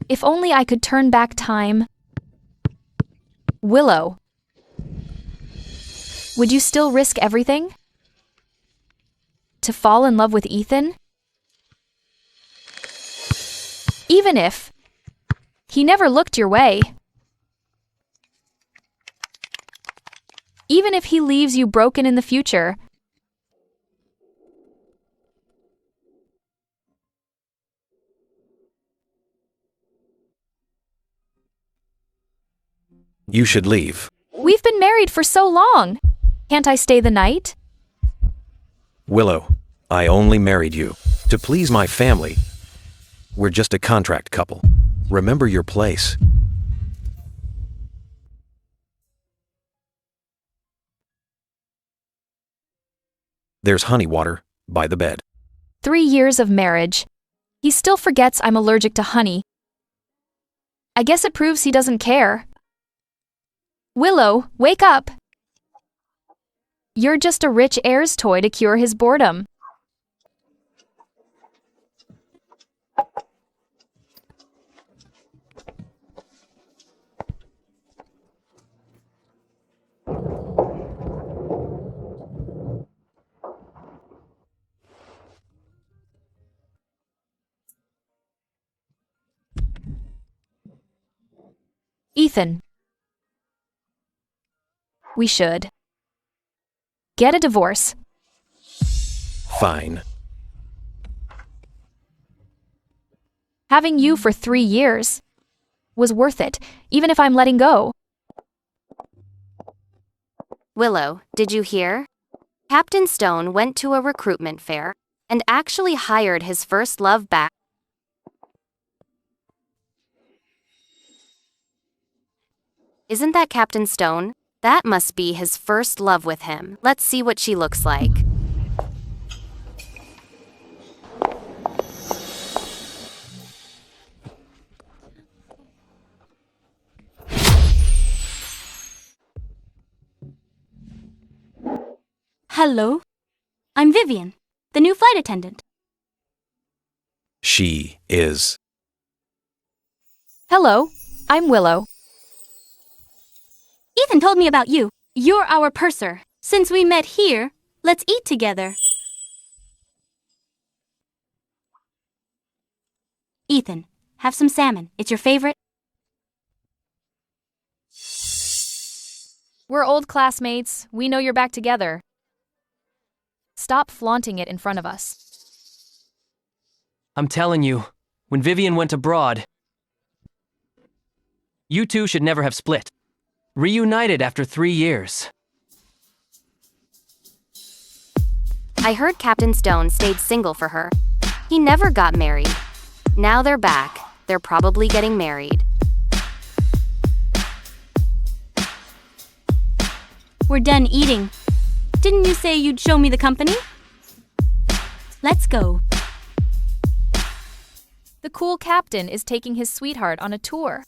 If only I could turn back time. Willow. Would you still risk everything? To fall in love with Ethan? Even if he never looked your way. Even if he leaves you broken in the future. You should leave. We've been married for so long. Can't I stay the night? Willow, I only married you to please my family. We're just a contract couple. Remember your place. There's honey water by the bed. 3 years of marriage. He still forgets I'm allergic to honey. I guess it proves he doesn't care. Willow, wake up! You're just a rich heir's toy to cure his boredom. Ethan. We should get a divorce. Fine. Having you for 3 years was worth it, even if I'm letting go. Willow, did you hear? Captain Stone went to a recruitment fair and actually hired his first love back. Isn't that Captain Stone? That must be his first love with him. Let's see what she looks like. Hello, I'm Vivian, the new flight attendant. She is. Hello, I'm Willow. Ethan told me about you. You're our purser. Since we met here, let's eat together. Ethan, have some salmon. It's your favorite. We're old classmates. We know you're back together. Stop flaunting it in front of us. I'm telling you, when Vivian went abroad, you two should never have split. Reunited after 3 years. I heard Captain Stone stayed single for her. He never got married. Now they're back. They're probably getting married. We're done eating. Didn't you say you'd show me the company? Let's go. The cool captain is taking his sweetheart on a tour.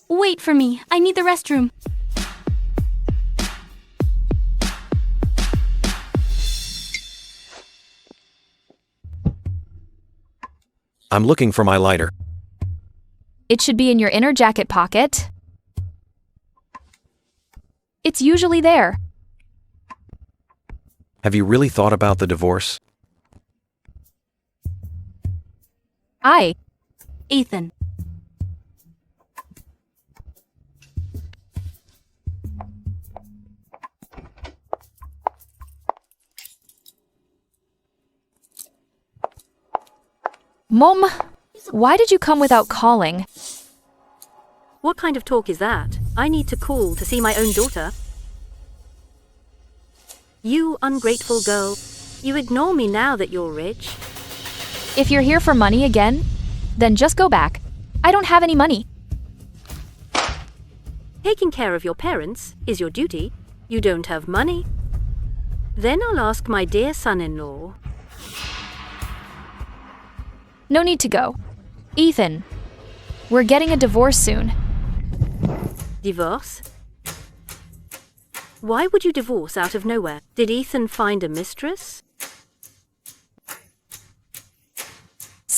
Wait for me. I need the restroom. I'm looking for my lighter. It should be in your inner jacket pocket. It's usually there. Have you really thought about the divorce? Ethan. Mom, why did you come without calling? What kind of talk is that? I need to call to see my own daughter. You ungrateful girl. You ignore me now that you're rich. If you're here for money again, then just go back. I don't have any money. Taking care of your parents is your duty. You don't have money. Then I'll ask my dear son-in-law. No need to go. Ethan, we're getting a divorce soon. Divorce? Why would you divorce out of nowhere? Did Ethan find a mistress?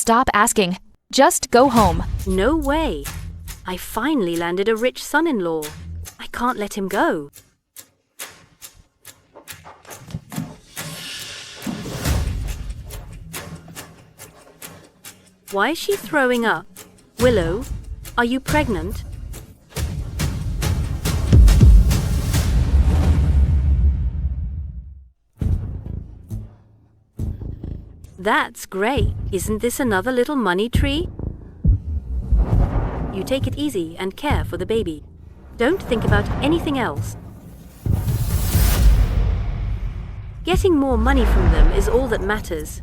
Stop asking. Just go home. No way. I finally landed a rich son-in-law. I can't let him go. Why is she throwing up? Willow, are you pregnant? That's great. Isn't this another little money tree? You take it easy and care for the baby. Don't think about anything else. Getting more money from them is all that matters.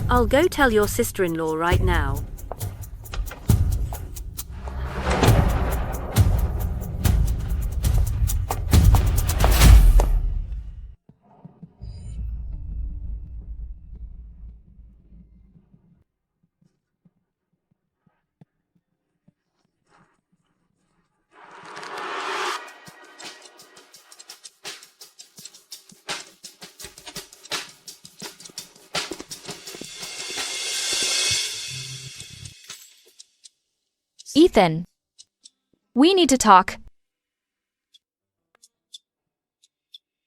I'll go tell your sister-in-law right now. Ethan. We need to talk.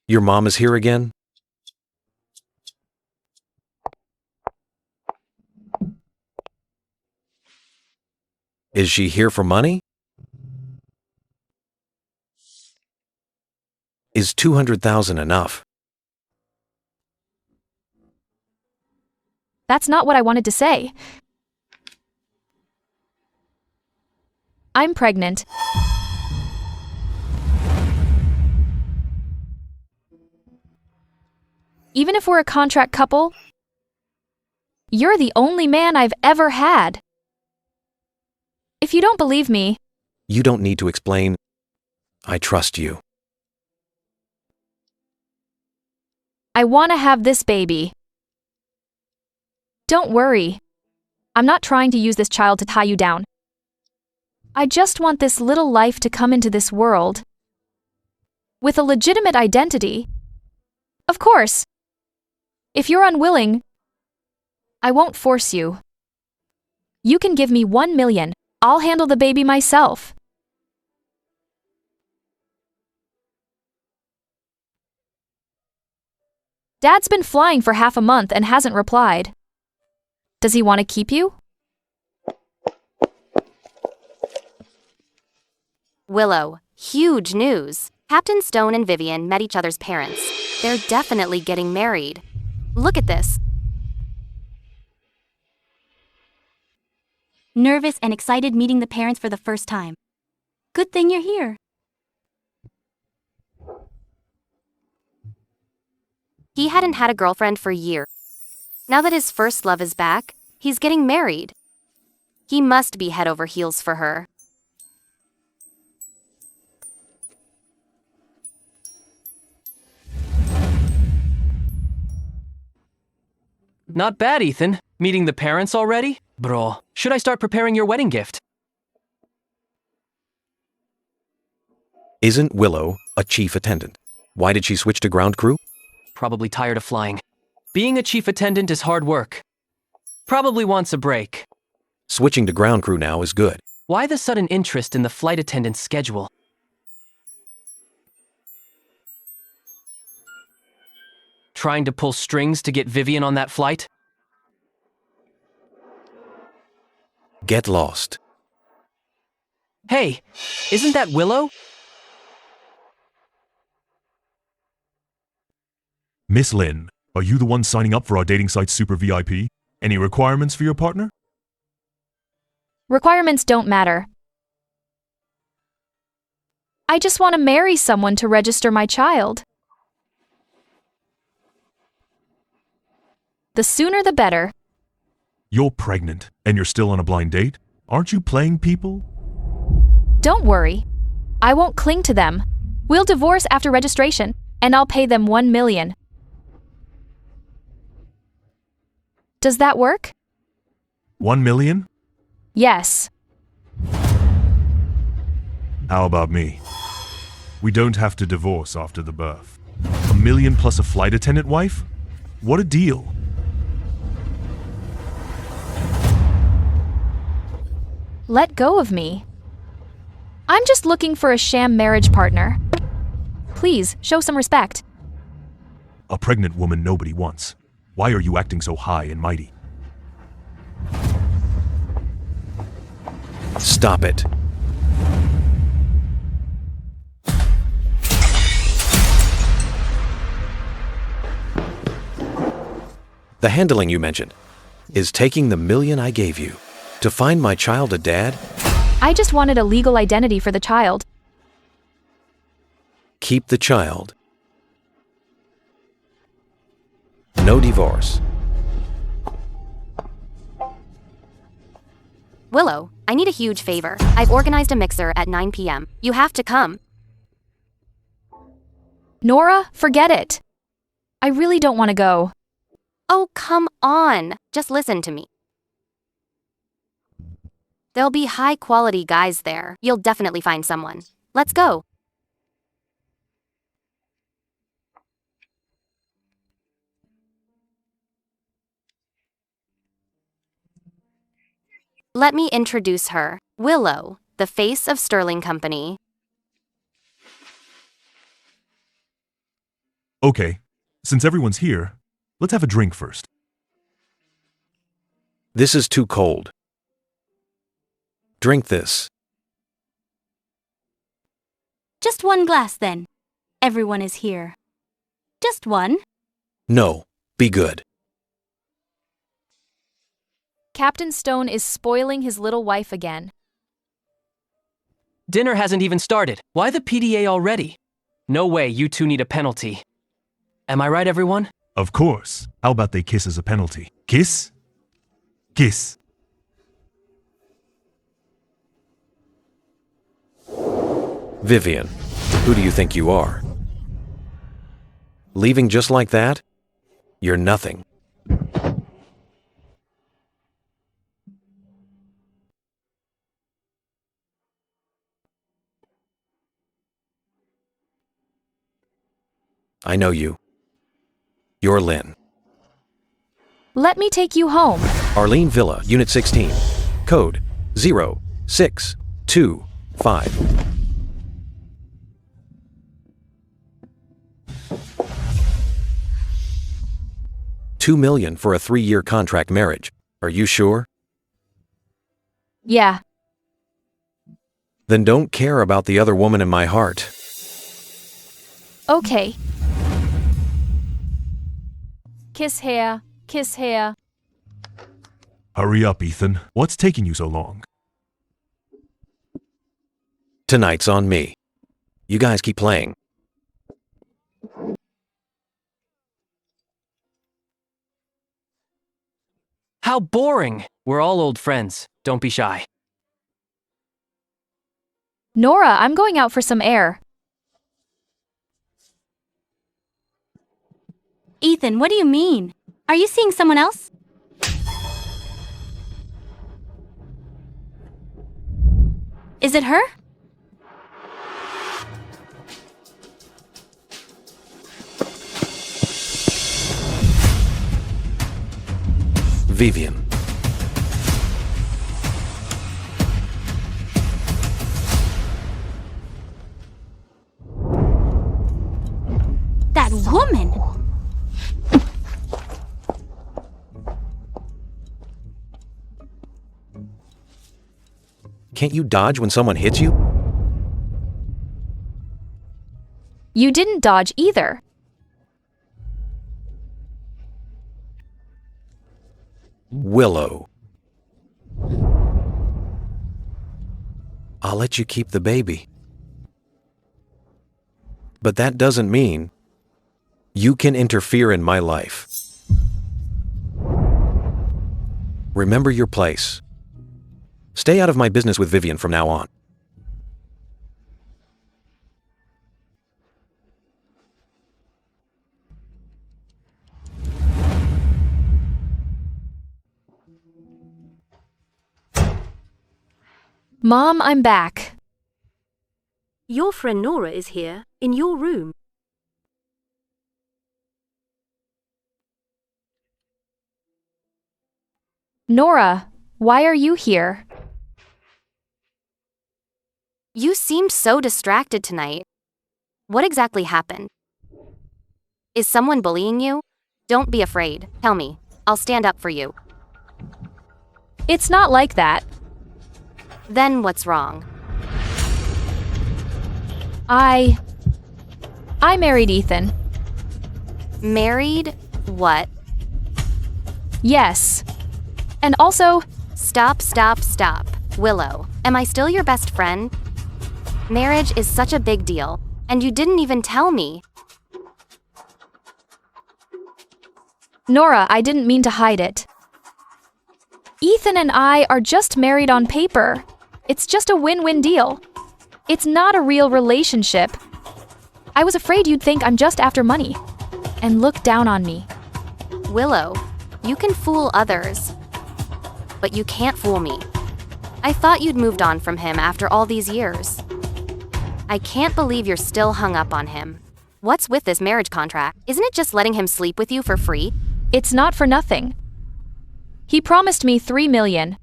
Your mom is here again? Is she here for money? Is 200,000 enough? That's not what I wanted to say. I'm pregnant. Even if we're a contract couple, you're the only man I've ever had. If you don't believe me, You don't need to explain. I trust you. I want to have this baby. Don't worry. I'm not trying to use this child to tie you down. I just want this little life to come into this world with a legitimate identity. Of course. If you're unwilling, I won't force you. You can give me 1 million. I'll handle the baby myself. Dad's been flying for half a month and hasn't replied. Does he want to keep you? Willow, huge news. Captain Stone and Vivian met each other's parents. They're definitely getting married. Look at this. Nervous and excited meeting the parents for the first time. Good thing you're here. He hadn't had a girlfriend for years. Now that his first love is back, he's getting married. He must be head over heels for her. Not bad, Ethan. Meeting the parents already? Bro, should I start preparing your wedding gift? Isn't Willow a chief attendant? Why did she switch to ground crew? Probably tired of flying. Being a chief attendant is hard work. Probably wants a break. Switching to ground crew now is good. Why the sudden interest in the flight attendant's schedule? Trying to pull strings to get Vivian on that flight? Get lost. Hey, isn't that Willow? Miss Lynn, are you the one signing up for our dating site Super VIP? Any requirements for your partner? Requirements don't matter. I just want to marry someone to register my child. The sooner the better. You're pregnant, and you're still on a blind date? Aren't you playing people? Don't worry. I won't cling to them. We'll divorce after registration, and I'll pay them 1 million. Does that work? 1 million? Yes. How about me? We don't have to divorce after the birth. 1 million plus a flight attendant wife? What a deal. Let go of me. I'm just looking for a sham marriage partner. Please, show some respect. A pregnant woman nobody wants. Why are you acting so high and mighty? Stop it. The handling you mentioned is taking the $1 million I gave you to find my child a dad? I just wanted a legal identity for the child. Keep the child. No divorce. Willow, I need a huge favor. I've organized a mixer at 9 p.m. You have to come. Nora, forget it. I really don't want to go. Oh, come on. Just listen to me. There'll be high-quality guys there. You'll definitely find someone. Let's go. Let me introduce her. Willow, the face of Sterling Company. Okay, since everyone's here, let's have a drink first. This is too cold. Drink this. Just one glass then. Everyone is here. Just one? No, be good. Captain Stone is spoiling his little wife again. Dinner hasn't even started. Why the PDA already? No way, you two need a penalty. Am I right, everyone? Of course. How about they kiss as a penalty? Kiss? Kiss. Vivian, who do you think you are? Leaving just like that? You're nothing. I know you. You're Lynn. Let me take you home. Arlene Villa, Unit 16. Code 0625. $2 million for a 3-year contract marriage. Are you sure? Yeah. Then don't care about the other woman in my heart. Okay. Kiss here, kiss here. Hurry up, Ethan. What's taking you so long? Tonight's on me. You guys keep playing. How boring! We're all old friends. Don't be shy. Nora, I'm going out for some air. Ethan, what do you mean? Are you seeing someone else? Is it her? Vivian. That woman! Can't you dodge when someone hits you? You didn't dodge either. Willow. I'll let you keep the baby. But that doesn't mean you can interfere in my life. Remember your place. Stay out of my business with Vivian from now on. Mom, I'm back. Your friend Nora is here, in your room. Nora, why are you here? You seemed so distracted tonight. What exactly happened? Is someone bullying you? Don't be afraid. Tell me. I'll stand up for you. It's not like that. Then what's wrong? I married Ethan. Married? What? Yes. And also, Stop. Willow, am I still your best friend? Marriage is such a big deal, and you didn't even tell me. Nora, I didn't mean to hide it. Ethan and I are just married on paper. It's just a win-win deal. It's not a real relationship. I was afraid you'd think I'm just after money and look down on me. Willow, you can fool others, but you can't fool me. I thought you'd moved on from him after all these years. I can't believe you're still hung up on him. What's with this marriage contract? Isn't it just letting him sleep with you for free? It's not for nothing. He promised me $3 million.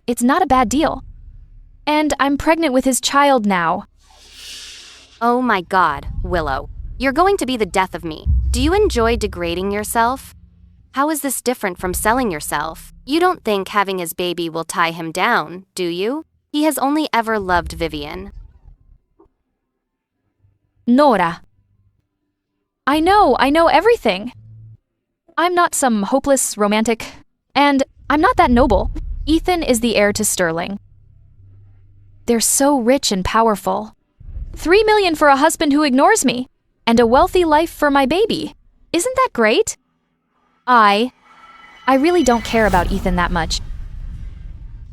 It's not a bad deal. And I'm pregnant with his child now. Oh my God, Willow. You're going to be the death of me. Do you enjoy degrading yourself? How is this different from selling yourself? You don't think having his baby will tie him down, do you? He has only ever loved Vivian. Nora. I know everything. I'm not some hopeless romantic, and I'm not that noble. Ethan is the heir to Sterling. They're so rich and powerful. $3 million for a husband who ignores me, and a wealthy life for my baby. Isn't that great? I really don't care about Ethan that much.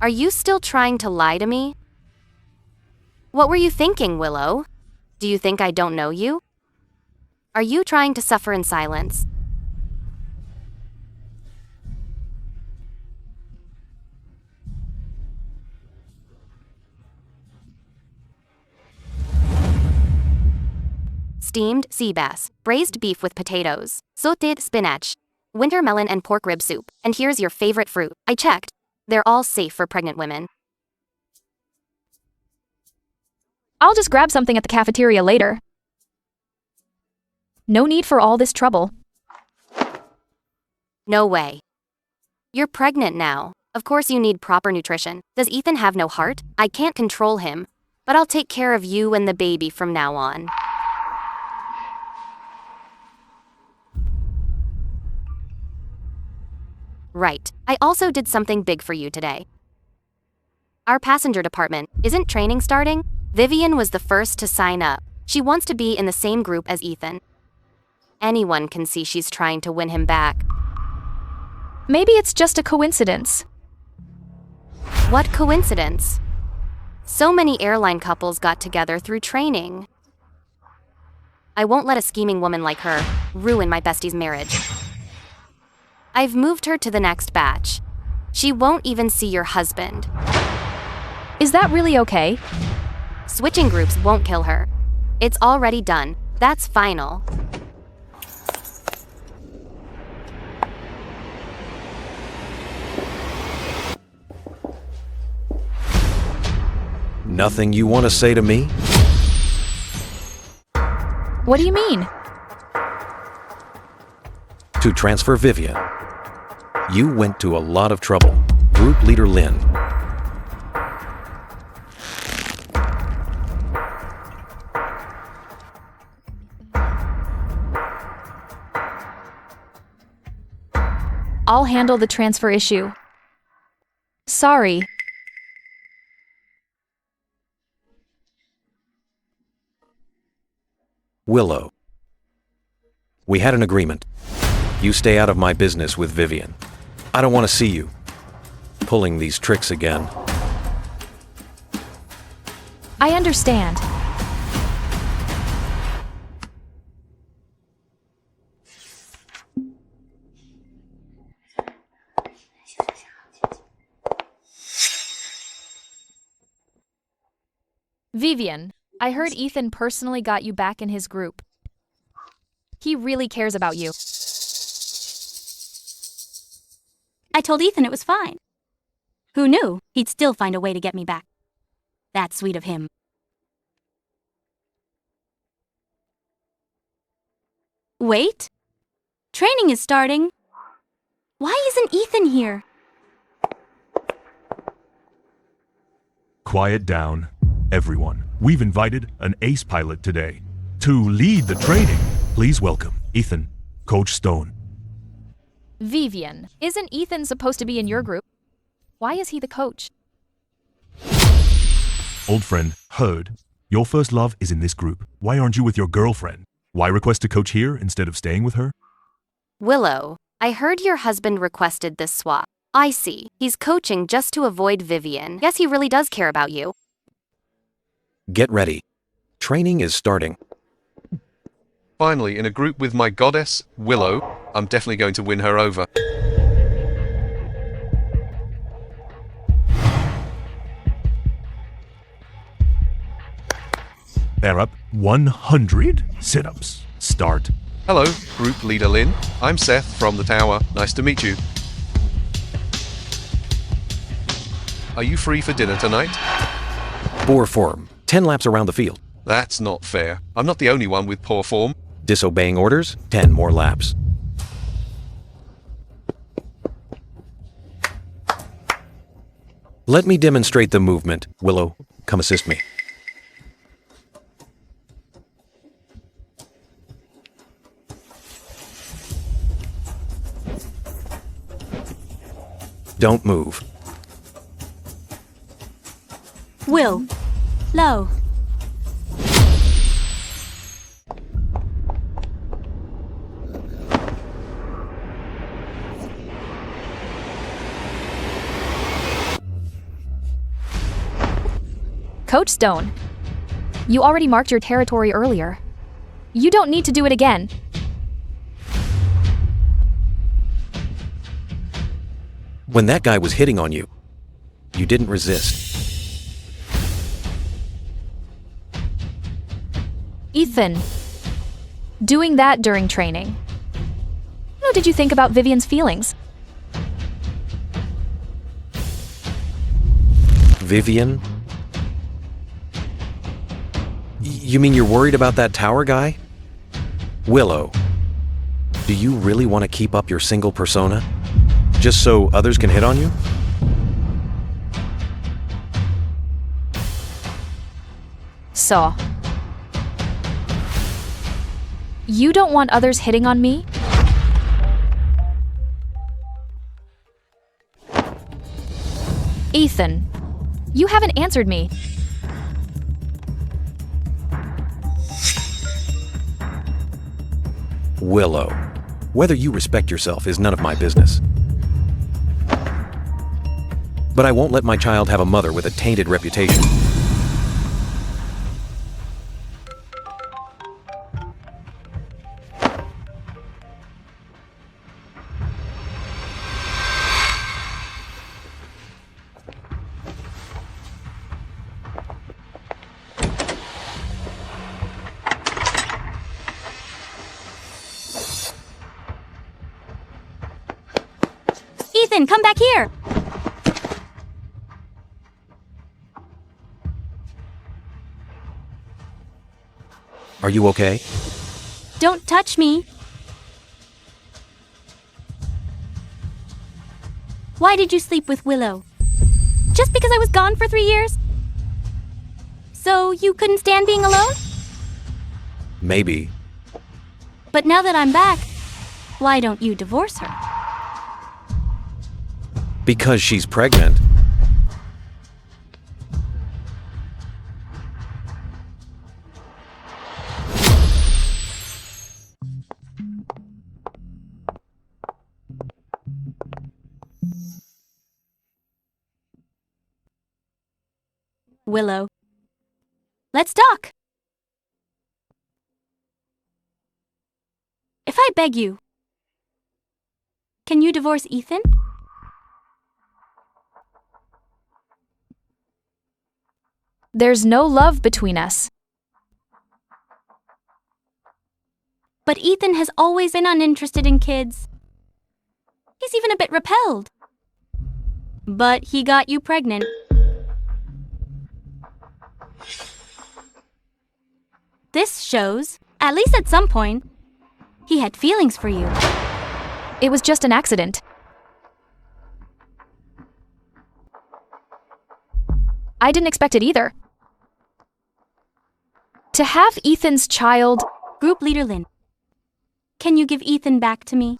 Are you still trying to lie to me? What were you thinking, Willow? Do you think I don't know you? Are you trying to suffer in silence? Steamed sea bass, braised beef with potatoes, sautéed spinach, winter melon and pork rib soup. And here's your favorite fruit. I checked. They're all safe for pregnant women. I'll just grab something at the cafeteria later. No need for all this trouble. No way. You're pregnant now. Of course you need proper nutrition. Does Ethan have no heart? I can't control him, but I'll take care of you and the baby from now on. Right. I also did something big for you today. Our passenger department, isn't training starting? Vivian was the first to sign up. She wants to be in the same group as Ethan. Anyone can see she's trying to win him back. Maybe it's just a coincidence. What coincidence? So many airline couples got together through training. I won't let a scheming woman like her ruin my bestie's marriage. I've moved her to the next batch. She won't even see your husband. Is that really okay? Switching groups won't kill her. It's already done. That's final. Nothing you want to say to me? What do you mean? To transfer Vivian. You went to a lot of trouble. Group leader Lynn. I'll handle the transfer issue. Sorry. Willow. We had an agreement. You stay out of my business with Vivian. I don't want to see you pulling these tricks again. I understand. Vivian, I heard Ethan personally got you back in his group. He really cares about you. I told Ethan it was fine. Who knew he'd still find a way to get me back? That's sweet of him. Wait. Training is starting. Why isn't Ethan here? Quiet down, everyone. We've invited an ace pilot today to lead the training. Please welcome Ethan, Coach Stone. Vivian, isn't Ethan supposed to be in your group? Why is he the coach? Old friend, heard. Your first love is in this group. Why aren't you with your girlfriend? Why request to coach here instead of staying with her? Willow, I heard your husband requested this swap. I see. He's coaching just to avoid Vivian. Guess he really does care about you. Get ready. Training is starting. Finally, in a group with my goddess, Willow, I'm definitely going to win her over. They're up 100 sit-ups. Start. Hello, group leader Lynn. I'm Seth from the tower. Nice to meet you. Are you free for dinner tonight? Poor form. 10 laps around the field. That's not fair. I'm not the only one with poor form. Disobeying orders, 10 more laps. Let me demonstrate the movement. Willow, come assist me. Don't move. Will. Low. Coach Stone, you already marked your territory earlier. You don't need to do it again. When that guy was hitting on you, you didn't resist. Ethan, doing that during training. What did you think about Vivian's feelings? Vivian? You mean you're worried about that tower guy? Willow, do you really want to keep up your single persona? Just so others can hit on you? So, you don't want others hitting on me? Ethan, you haven't answered me. Willow, whether you respect yourself is none of my business. But I won't let my child have a mother with a tainted reputation. Ethan, come back here! Are you okay? Don't touch me. Why did you sleep with Willow? Just because I was gone for 3 years? So you couldn't stand being alone? Maybe. But now that I'm back, why don't you divorce her? Because she's pregnant. Willow. Let's talk. If I beg you, can you divorce Ethan? There's no love between us. But Ethan has always been uninterested in kids. He's even a bit repelled. But he got you pregnant. This shows, at least at some point, He had feelings for you. It was just an accident. I didn't expect it either. To have Ethan's child... Group leader Lynn, can you give Ethan back to me?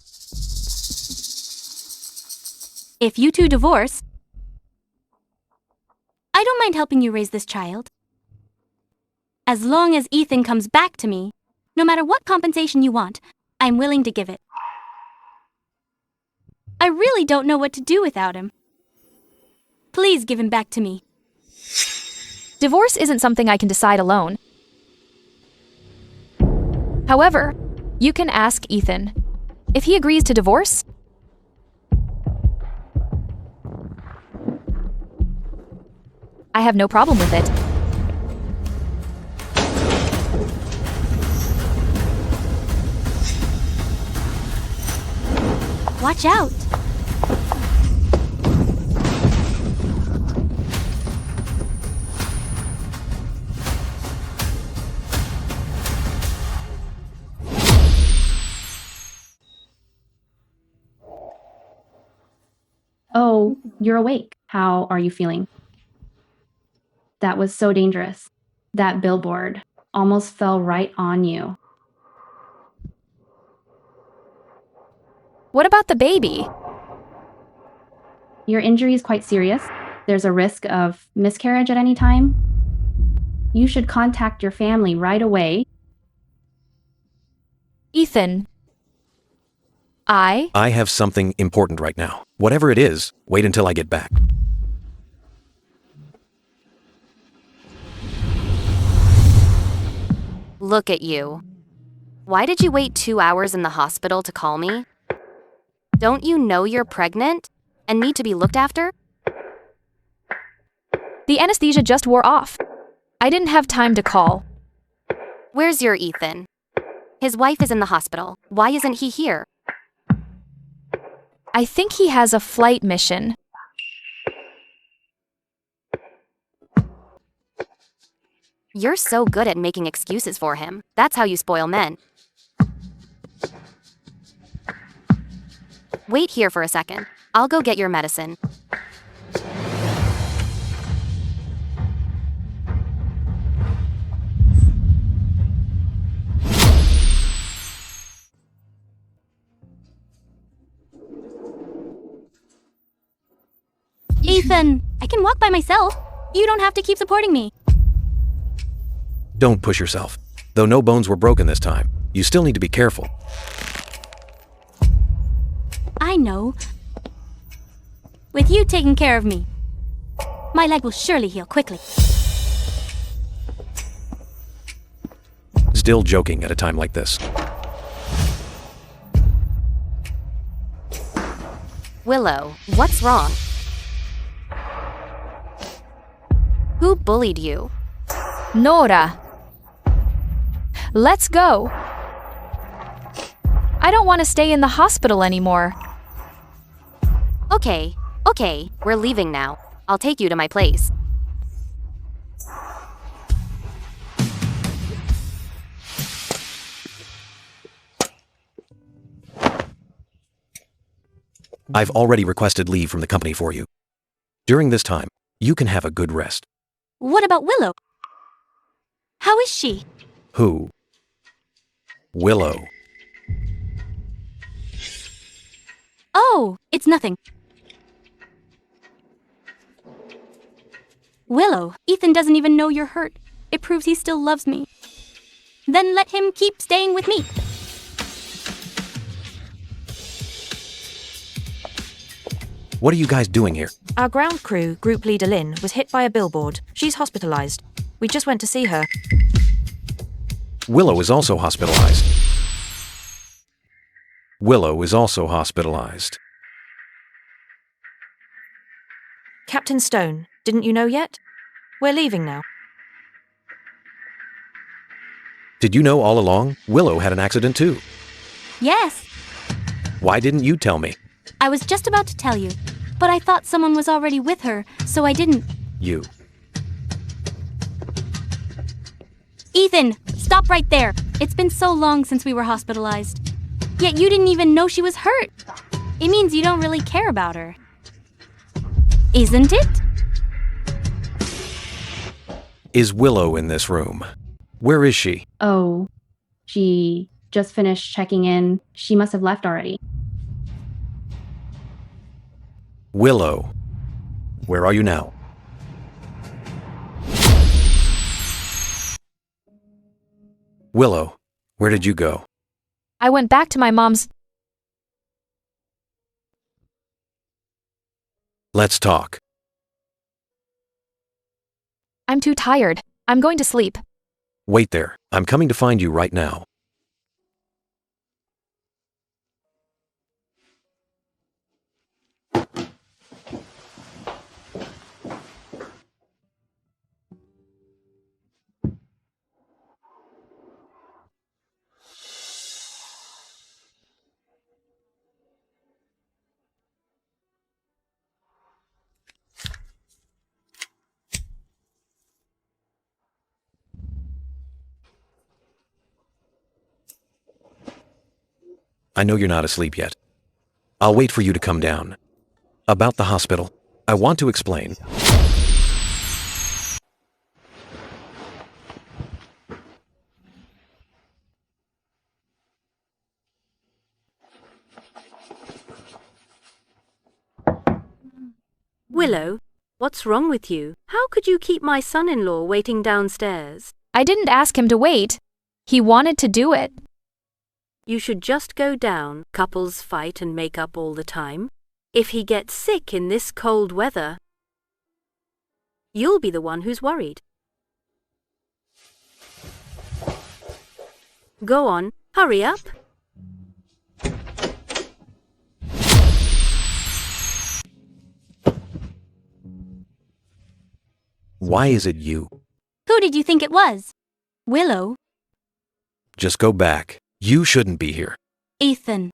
If you two divorce, I don't mind helping you raise this child. As long as Ethan comes back to me, no matter what compensation you want, I'm willing to give it. I really don't know what to do without him. Please give him back to me. Divorce isn't something I can decide alone. However, you can ask Ethan. If he agrees to divorce, I have no problem with it. Watch out! Oh, you're awake. How are you feeling? That was so dangerous. That billboard almost fell right on you. What about the baby? Your injury is quite serious. There's a risk of miscarriage at any time. You should contact your family right away. Ethan. I have something important right now. Whatever it is, wait until I get back. Look at you. Why did you wait 2 hours in the hospital to call me? Don't you know you're pregnant and need to be looked after? The anesthesia just wore off. I didn't have time to call. Where's your Ethan? His wife is in the hospital. Why isn't he here? I think he has a flight mission. You're so good at making excuses for him. That's how you spoil men. Wait here for a second. I'll go get your medicine. Ethan, I can walk by myself. You don't have to keep supporting me. Don't push yourself. Though no bones were broken this time, you still need to be careful. I know. With you taking care of me, my leg will surely heal quickly. Still joking at a time like this. Willow, what's wrong? Who bullied you? Nora. Let's go. I don't want to stay in the hospital anymore. Okay, we're leaving now. I'll take you to my place. I've already requested leave from the company for you. During this time, you can have a good rest. What about Willow? How is she? Who? Willow. Oh, it's nothing. Willow, Ethan doesn't even know you're hurt. It proves he still loves me. Then let him keep staying with me. What are you guys doing here? Our ground crew, group leader Lynn, was hit by a billboard. She's hospitalized. We just went to see her. Willow is also hospitalized. Willow is also hospitalized. Captain Stone, didn't you know yet? We're leaving now. Did you know all along Willow had an accident too? Yes, Why didn't you tell me? I was just about to tell you, but I thought someone was already with her, so I didn't. You. Ethan, stop right there. It's been so long since we were hospitalized. Yet you didn't even know she was hurt. It means you don't really care about her. Isn't it? Is Willow in this room? Where is she? Oh, she just finished checking in. She must have left already. Willow, where are you now? Willow, where did you go? I went back to my mom's. Let's talk. I'm too tired. I'm going to sleep. Wait there. I'm coming to find you right now. I know you're not asleep yet. I'll wait for you to come down. About the hospital, I want to explain. Willow, what's wrong with you? How could you keep my son-in-law waiting downstairs? I didn't ask him to wait. He wanted to do it. You should just go down. Couples fight and make up all the time. If he gets sick in this cold weather, you'll be the one who's worried. Go on, hurry up. Why is it you? Who did you think it was? Willow? Just go back. You shouldn't be here. Ethan.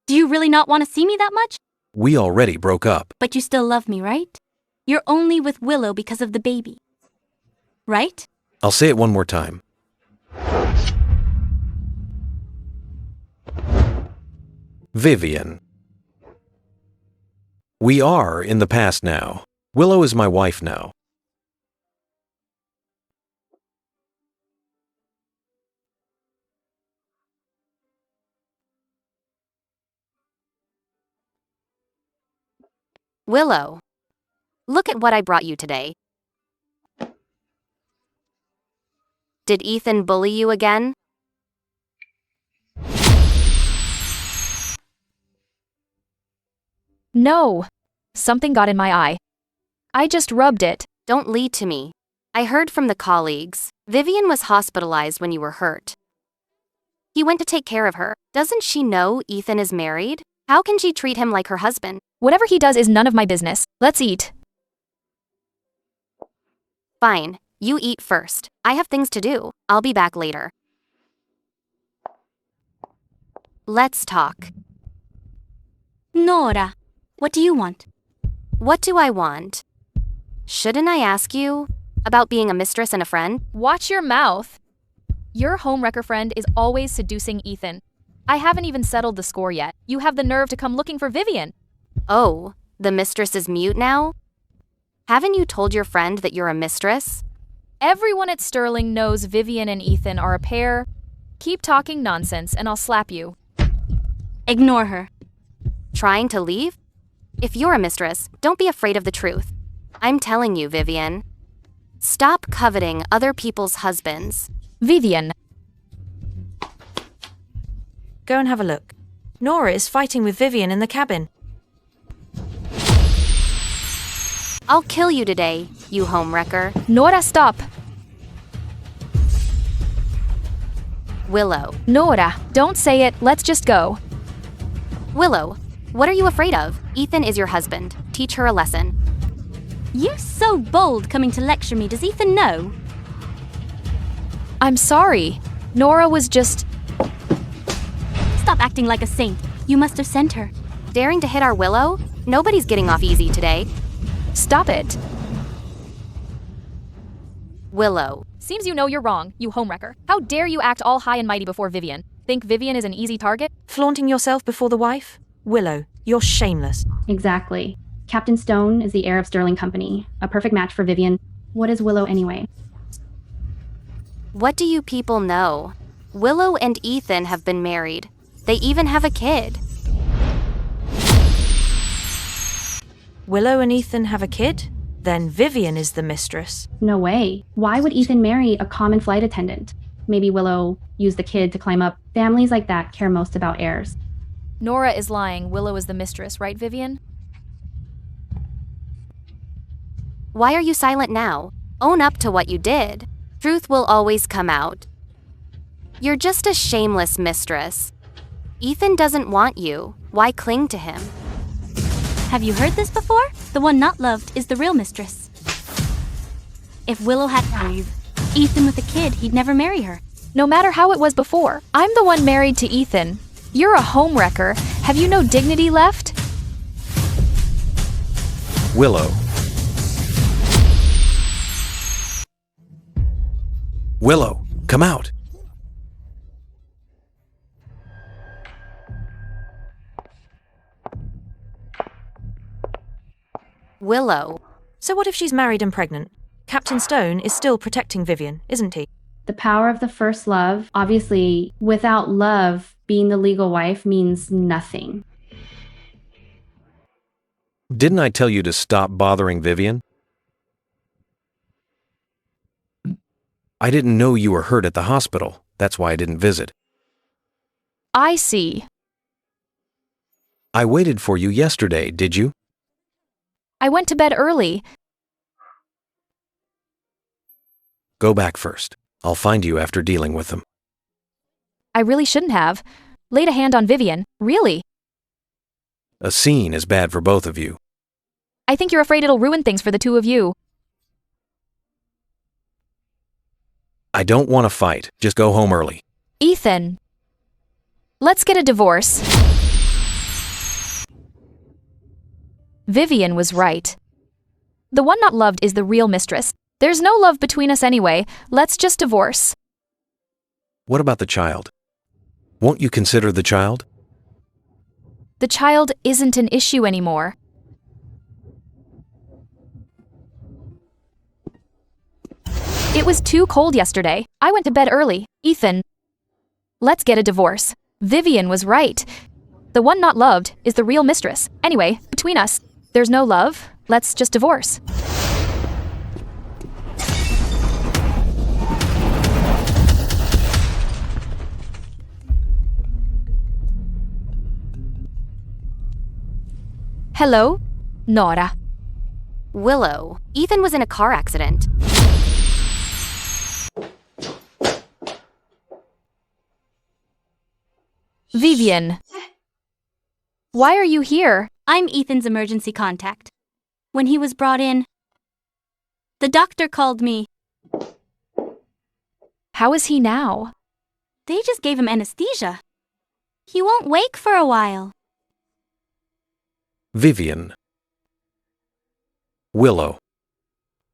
Do you really not want to see me that much? We already broke up. But you still love me, right? You're only with Willow because of the baby. Right? I'll say it one more time. Vivian. We are in the past now. Willow is my wife now. Willow, look at what I brought you today. Did Ethan bully you again? No. Something got in my eye. I just rubbed it. Don't lie to me. I heard from the colleagues. Vivian was hospitalized when you were hurt. He went to take care of her. Doesn't she know Ethan is married? How can she treat him like her husband? Whatever he does is none of my business. Let's eat. Fine, you eat first. I have things to do. I'll be back later. Let's talk. Nora, what do you want? What do I want? Shouldn't I ask you about being a mistress and a friend? Watch your mouth. Your homewrecker friend is always seducing Ethan. I haven't even settled the score yet. You have the nerve to come looking for Vivian. Oh, the mistress is mute now? Haven't you told your friend that you're a mistress? Everyone at Sterling knows Vivian and Ethan are a pair. Keep talking nonsense and I'll slap you. Ignore her. Trying to leave? If you're a mistress, don't be afraid of the truth. I'm telling you, Vivian. Stop coveting other people's husbands. Vivian. Go and have a look. Nora is fighting with Vivian in the cabin. I'll kill you today, you homewrecker. Nora, stop. Willow. Nora, don't say it. Let's just go. Willow, what are you afraid of? Ethan is your husband. Teach her a lesson. You're so bold coming to lecture me. Does Ethan know? I'm sorry. Nora was just... Stop acting like a saint. You must have sent her. Daring to hit our Willow? Nobody's getting off easy today. Stop it. Willow. Seems you know you're wrong, you homewrecker. How dare you act all high and mighty before Vivian? Think Vivian is an easy target? Flaunting yourself before the wife? Willow, you're shameless. Exactly. Captain Stone is the heir of Sterling Company, a perfect match for Vivian. What is Willow anyway? What do you people know? Willow and Ethan have been married. They even have a kid. Willow and Ethan have a kid? Then Vivian is the mistress. No way. Why would Ethan marry a common flight attendant? Maybe Willow used the kid to climb up. Families like that care most about heirs. Nora is lying. Willow is the mistress, right, Vivian? Why are you silent now? Own up to what you did. Truth will always come out. You're just a shameless mistress. Ethan doesn't want you. Why cling to him? Have you heard this before? The one not loved is the real mistress. If Willow had married Ethan with a kid, he'd never marry her. No matter how it was before, I'm the one married to Ethan. You're a homewrecker. Have you no dignity left? Willow. Willow, come out. Willow. So what if she's married and pregnant? Captain Stone is still protecting Vivian, isn't he? The power of the first love, obviously, without love, being the legal wife means nothing. Didn't I tell you to stop bothering Vivian? I didn't know you were hurt at the hospital. That's why I didn't visit. I see. I waited for you yesterday, did you? I went to bed early. Go back first. I'll find you after dealing with them. I really shouldn't have. Laid a hand on Vivian. Really? A scene is bad for both of you. I think you're afraid it'll ruin things for the two of you. I don't want to fight. Just go home early. Ethan. Let's get a divorce. Vivian was right. The one not loved is the real mistress. There's no love between us anyway. Let's just divorce. What about the child? Won't you consider the child? The child isn't an issue anymore. It was too cold yesterday. I went to bed early. Ethan. Let's get a divorce. Vivian was right. The one not loved is the real mistress. Anyway, between us, there's no love. Let's just divorce. Hello, Nora. Willow. Ethan was in a car accident. Vivian. Why are you here? I'm Ethan's emergency contact. When he was brought in, the doctor called me. How is he now? They just gave him anesthesia. He won't wake for a while. Vivian. Willow.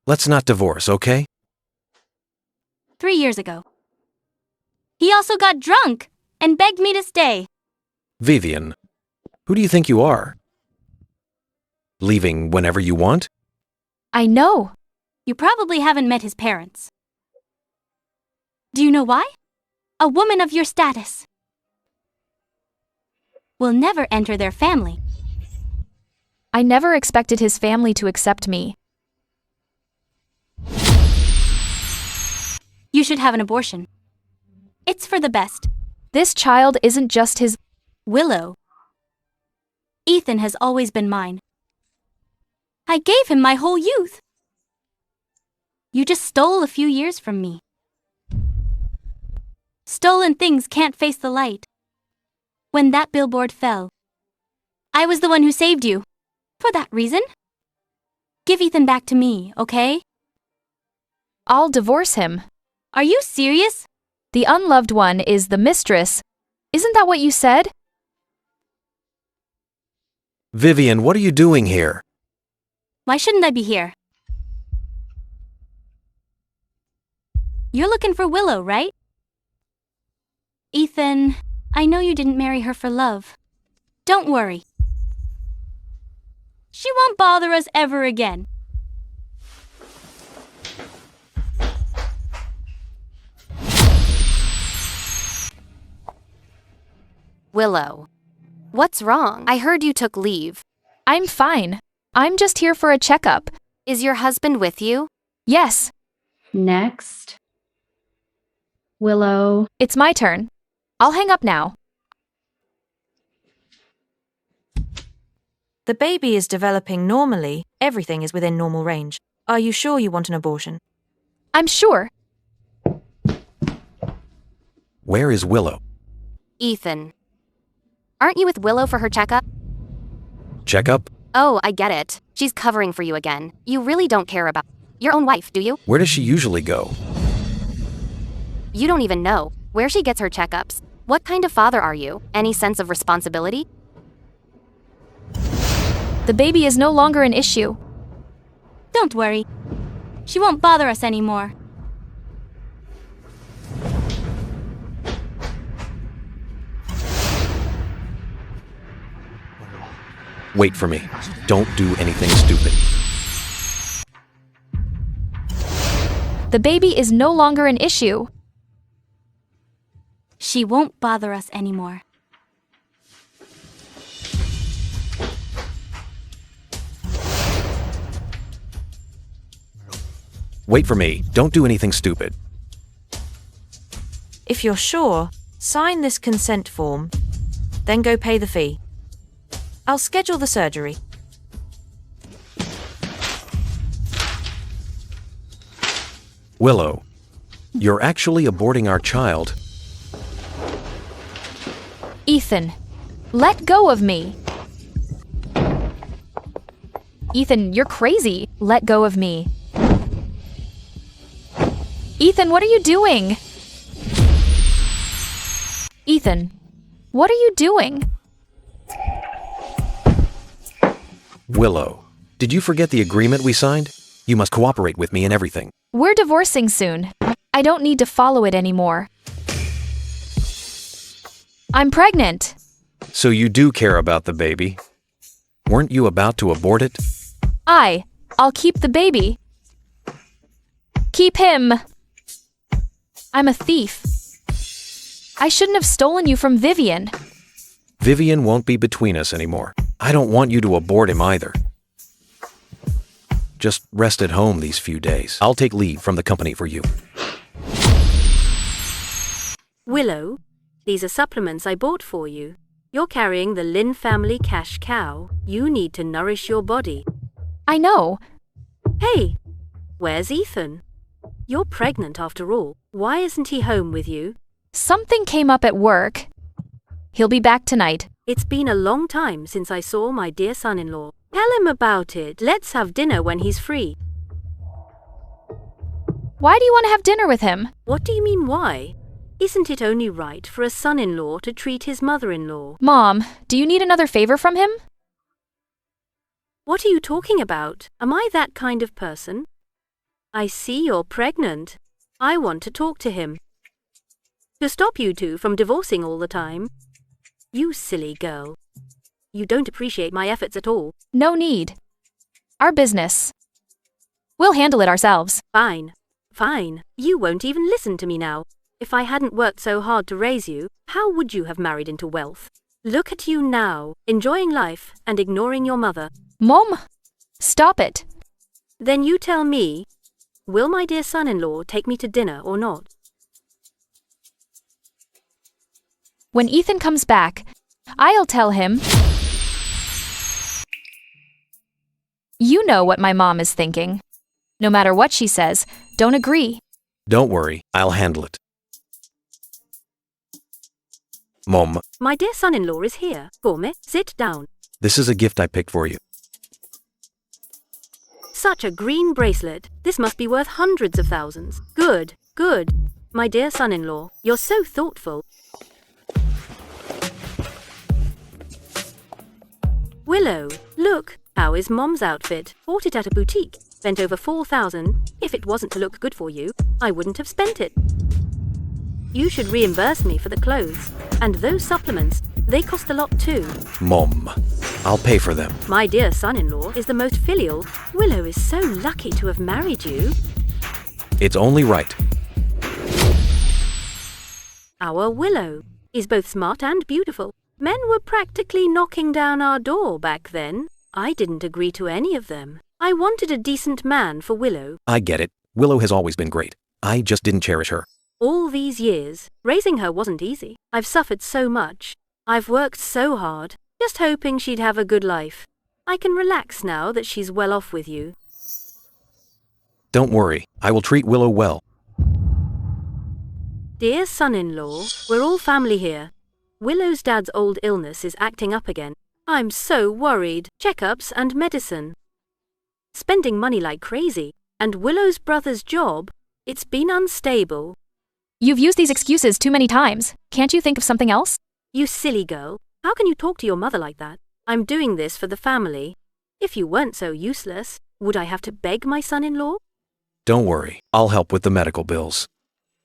Let's not divorce, okay? 3 years ago. He also got drunk and begged me to stay. Vivian. Who do you think you are? Leaving whenever you want? I know. You probably haven't met his parents. Do you know why? A woman of your status will never enter their family. I never expected his family to accept me. You should have an abortion. It's for the best. This child isn't just his. Willow. Ethan has always been mine. I gave him my whole youth. You just stole a few years from me. Stolen things can't face the light. When that billboard fell, I was the one who saved you. For that reason, give Ethan back to me, okay? I'll divorce him. Are you serious? The unloved one is the mistress. Isn't that what you said? Vivian, what are you doing here? Why shouldn't I be here? You're looking for Willow, right? Ethan, I know you didn't marry her for love. Don't worry. She won't bother us ever again. Willow. What's wrong? I heard you took leave. I'm fine. I'm just here for a checkup. Is your husband with you? Yes, Next. Willow. it's my turn. I'll hang up now. The baby is developing normally. Everything is within normal range. Are you sure you want an abortion? I'm sure. Where is Willow? Ethan. Aren't you with Willow for her checkup? Checkup? Oh, I get it. She's covering for you again. You really don't care about your own wife, do you? Where does she usually go? You don't even know where she gets her checkups. What kind of father are you? Any sense of responsibility? The baby is no longer an issue. Don't worry. She won't bother us anymore. Wait for me. Don't do anything stupid. The baby is no longer an issue. She won't bother us anymore. Wait for me. Don't do anything stupid. If you're sure, sign this consent form, then go pay the fee. I'll schedule the surgery. Willow, you're actually aborting our child. Ethan, let go of me. Ethan, you're crazy. Let go of me. Ethan, what are you doing? Ethan, what are you doing? Willow, did you forget the agreement we signed? You must cooperate with me in everything. We're divorcing soon. I don't need to follow it anymore. I'm pregnant. So you do care about the baby? Weren't you about to abort it? I'll keep the baby. Keep him. I'm a thief. I shouldn't have stolen you from Vivian. Vivian won't be between us anymore. I don't want you to abort him either. Just rest at home these few days. I'll take leave from the company for you. Willow, these are supplements I bought for you. You're carrying the Lin family cash cow. You need to nourish your body. I know. Hey, where's Ethan? You're pregnant after all. Why isn't he home with you? Something came up at work. He'll be back tonight. It's been a long time since I saw my dear son-in-law. Tell him about it. Let's have dinner when he's free. Why do you want to have dinner with him? What do you mean why? Isn't it only right for a son-in-law to treat his mother-in-law? Mom, do you need another favor from him? What are you talking about? Am I that kind of person? I see you're pregnant. I want to talk to him. To stop you two from divorcing all the time. You silly girl. You don't appreciate my efforts at all. No need. Our business. We'll handle it ourselves. Fine. Fine. You won't even listen to me now. If I hadn't worked so hard to raise you, how would you have married into wealth? Look at you now, enjoying life and ignoring your mother. Mom, stop it. Then you tell me, will my dear son-in-law take me to dinner or not? When Ethan comes back, I'll tell him. You know what my mom is thinking. No matter what she says, don't agree. Don't worry, I'll handle it. Mom, My dear son-in-law is here. Come, sit down. this is a gift I picked for you. Such a green bracelet. This must be worth hundreds of thousands. Good, good. My dear son-in-law, you're so thoughtful. Willow, look, how is Mom's outfit? Bought it at a boutique. Spent over 4,000. If it wasn't to look good for you, I wouldn't have spent it. You should reimburse me for the clothes. And those supplements, they cost a lot too. Mom, I'll pay for them. My dear son-in-law is the most filial. Willow is so lucky to have married you. It's only right. Our Willow is both smart and beautiful. Men were practically knocking down our door back then. I didn't agree to any of them. I wanted a decent man for Willow. I get it. Willow has always been great. I just didn't cherish her. All these years, raising her wasn't easy. I've suffered so much. I've worked so hard, just hoping she'd have a good life. I can relax now that she's well off with you. Don't worry. I will treat Willow well. Dear son-in-law, we're all family here. Willow's dad's old illness is acting up again. I'm so worried. Checkups and medicine. Spending money like crazy. And Willow's brother's job, it's been unstable. You've used these excuses too many times. Can't you think of something else? You silly girl. How can you talk to your mother like that? I'm doing this for the family. If you weren't so useless, would I have to beg my son-in-law? Don't worry. I'll help with the medical bills.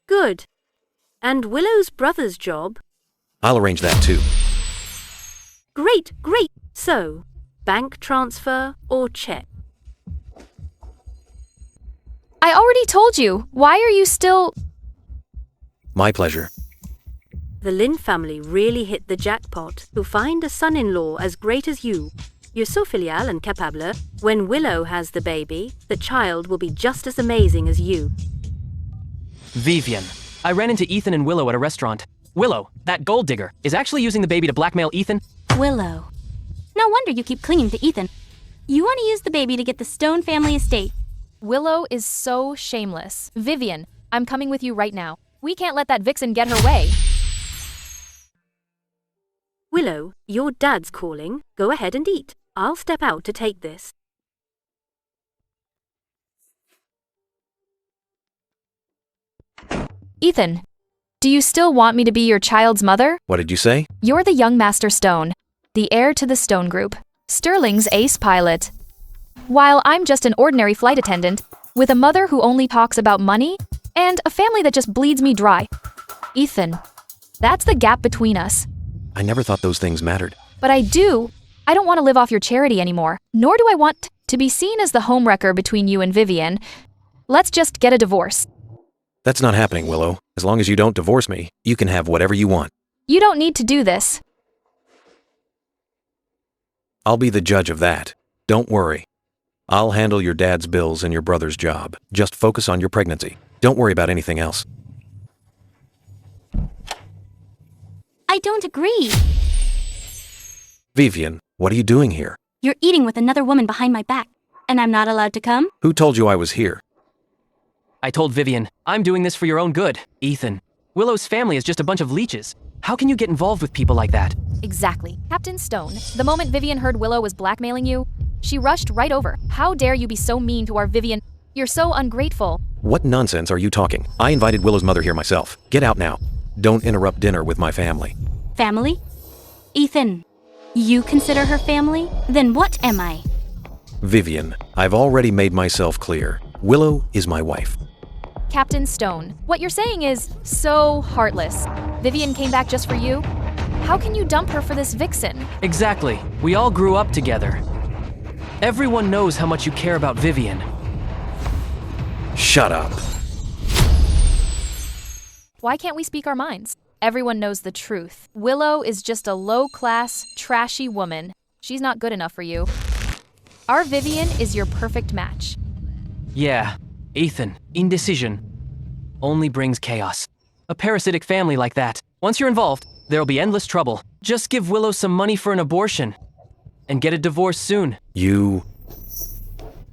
Good. And Willow's brother's job? I'll arrange that too. Great, great. So, bank transfer or check? I already told you. Why are you still... My pleasure. The Lin family really hit the jackpot to find a son-in-law as great as you. You're so filial and capable. When Willow has the baby, the child will be just as amazing as you. Vivian. I ran into Ethan and Willow at a restaurant. Willow, that gold digger, is actually using the baby to blackmail Ethan. Willow. No wonder you keep clinging to Ethan. You want to use the baby to get the Stone family estate. Willow is so shameless. Vivian, I'm coming with you right now. We can't let that vixen get her way. Willow, your dad's calling. Go ahead and eat. I'll step out to take this. Ethan, do you still want me to be your child's mother? What did you say? You're the young Master Stone, the heir to the Stone Group, Sterling's ace pilot. While I'm just an ordinary flight attendant, with a mother who only talks about money, and a family that just bleeds me dry. Ethan, that's the gap between us. I never thought those things mattered. But I do. I don't want to live off your charity anymore, nor do I want to be seen as the homewrecker between you and Vivian. Let's just get a divorce. That's not happening, Willow. As long as you don't divorce me, you can have whatever you want. You don't need to do this. I'll be the judge of that. Don't worry. I'll handle your dad's bills and your brother's job. Just focus on your pregnancy. Don't worry about anything else. I don't agree. Vivian, what are you doing here? You're eating with another woman behind my back, and I'm not allowed to come? Who told you I was here? I told Vivian, I'm doing this for your own good. Ethan, Willow's family is just a bunch of leeches. How can you get involved with people like that? Exactly. Captain Stone, the moment Vivian heard Willow was blackmailing you, she rushed right over. How dare you be so mean to our Vivian? You're so ungrateful. What nonsense are you talking? I invited Willow's mother here myself. Get out now. Don't interrupt dinner with my family. Family? Ethan, you consider her family? Then what am I? Vivian, I've already made myself clear. Willow is my wife. Captain Stone, what you're saying is so heartless. Vivian came back just for you? How can you dump her for this vixen? Exactly. We all grew up together. Everyone knows how much you care about Vivian. Shut up. Why can't we speak our minds? Everyone knows the truth. Willow is just a low-class, trashy woman. She's not good enough for you. Our Vivian is your perfect match. Yeah, Ethan, indecision only brings chaos. A parasitic family like that. Once you're involved, there'll be endless trouble. Just give Willow some money for an abortion and get a divorce soon. You...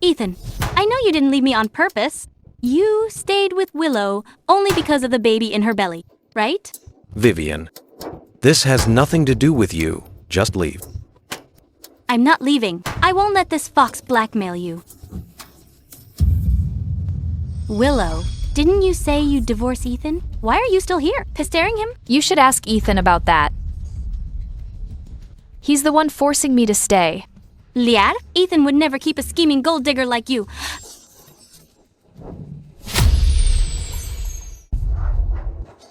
Ethan, I know you didn't leave me on purpose. You stayed with Willow only because of the baby in her belly, right? Vivian, this has nothing to do with you. Just leave. I'm not leaving. I won't let this fox blackmail you. Willow, didn't you say you'd divorce Ethan? Why are you still here, pestering him? You should ask Ethan about that. He's the one forcing me to stay. Liar? Ethan would never keep a scheming gold digger like you.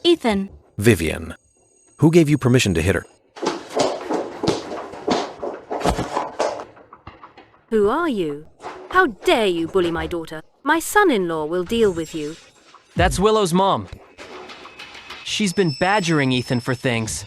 Ethan. Vivian. Who gave you permission to hit her? Who are you? How dare you bully my daughter? My son-in-law will deal with you. That's Willow's mom. She's been badgering Ethan for things.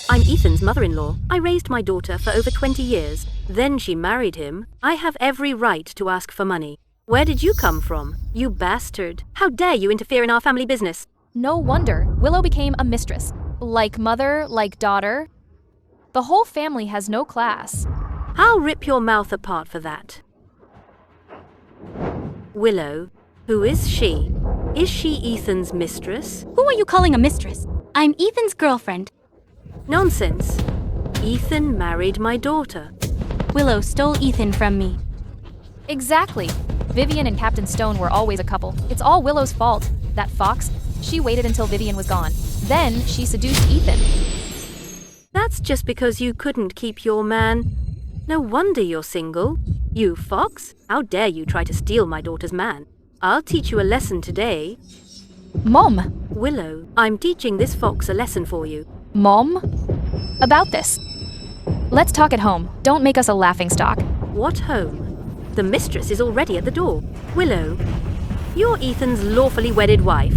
I'm Ethan's mother-in-law. I raised my daughter for over 20 years. Then she married him. I have every right to ask for money. Where did you come from, you bastard? How dare you interfere in our family business? No wonder Willow became a mistress. Like mother, like daughter. The whole family has no class. I'll rip your mouth apart for that. Willow, who is she? Is she Ethan's mistress? Who are you calling a mistress? I'm Ethan's girlfriend. Nonsense. Ethan married my daughter. Willow stole Ethan from me. Exactly. Vivian and Captain Stone were always a couple. It's all Willow's fault. That fox, she waited until Vivian was gone. Then she seduced Ethan. That's just because you couldn't keep your man. No wonder you're single. You fox, how dare you try to steal my daughter's man? I'll teach you a lesson today. Mom! Willow, I'm teaching this fox a lesson for you. Mom? About this. Let's talk at home. Don't make us a laughingstock. What home? The mistress is already at the door. Willow, you're Ethan's lawfully wedded wife.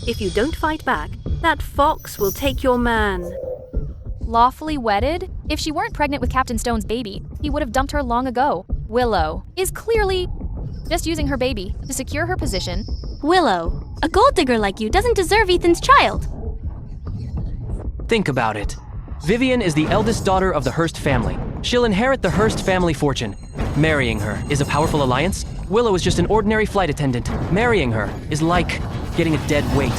If you don't fight back, that fox will take your man. Lawfully wedded? If she weren't pregnant with Captain Stone's baby, he would have dumped her long ago. Willow is clearly just using her baby to secure her position. Willow, a gold digger like you doesn't deserve Ethan's child. Think about it. Vivian is the eldest daughter of the Hearst family. She'll inherit the Hearst family fortune. Marrying her is a powerful alliance. Willow is just an ordinary flight attendant. Marrying her is like getting a dead weight.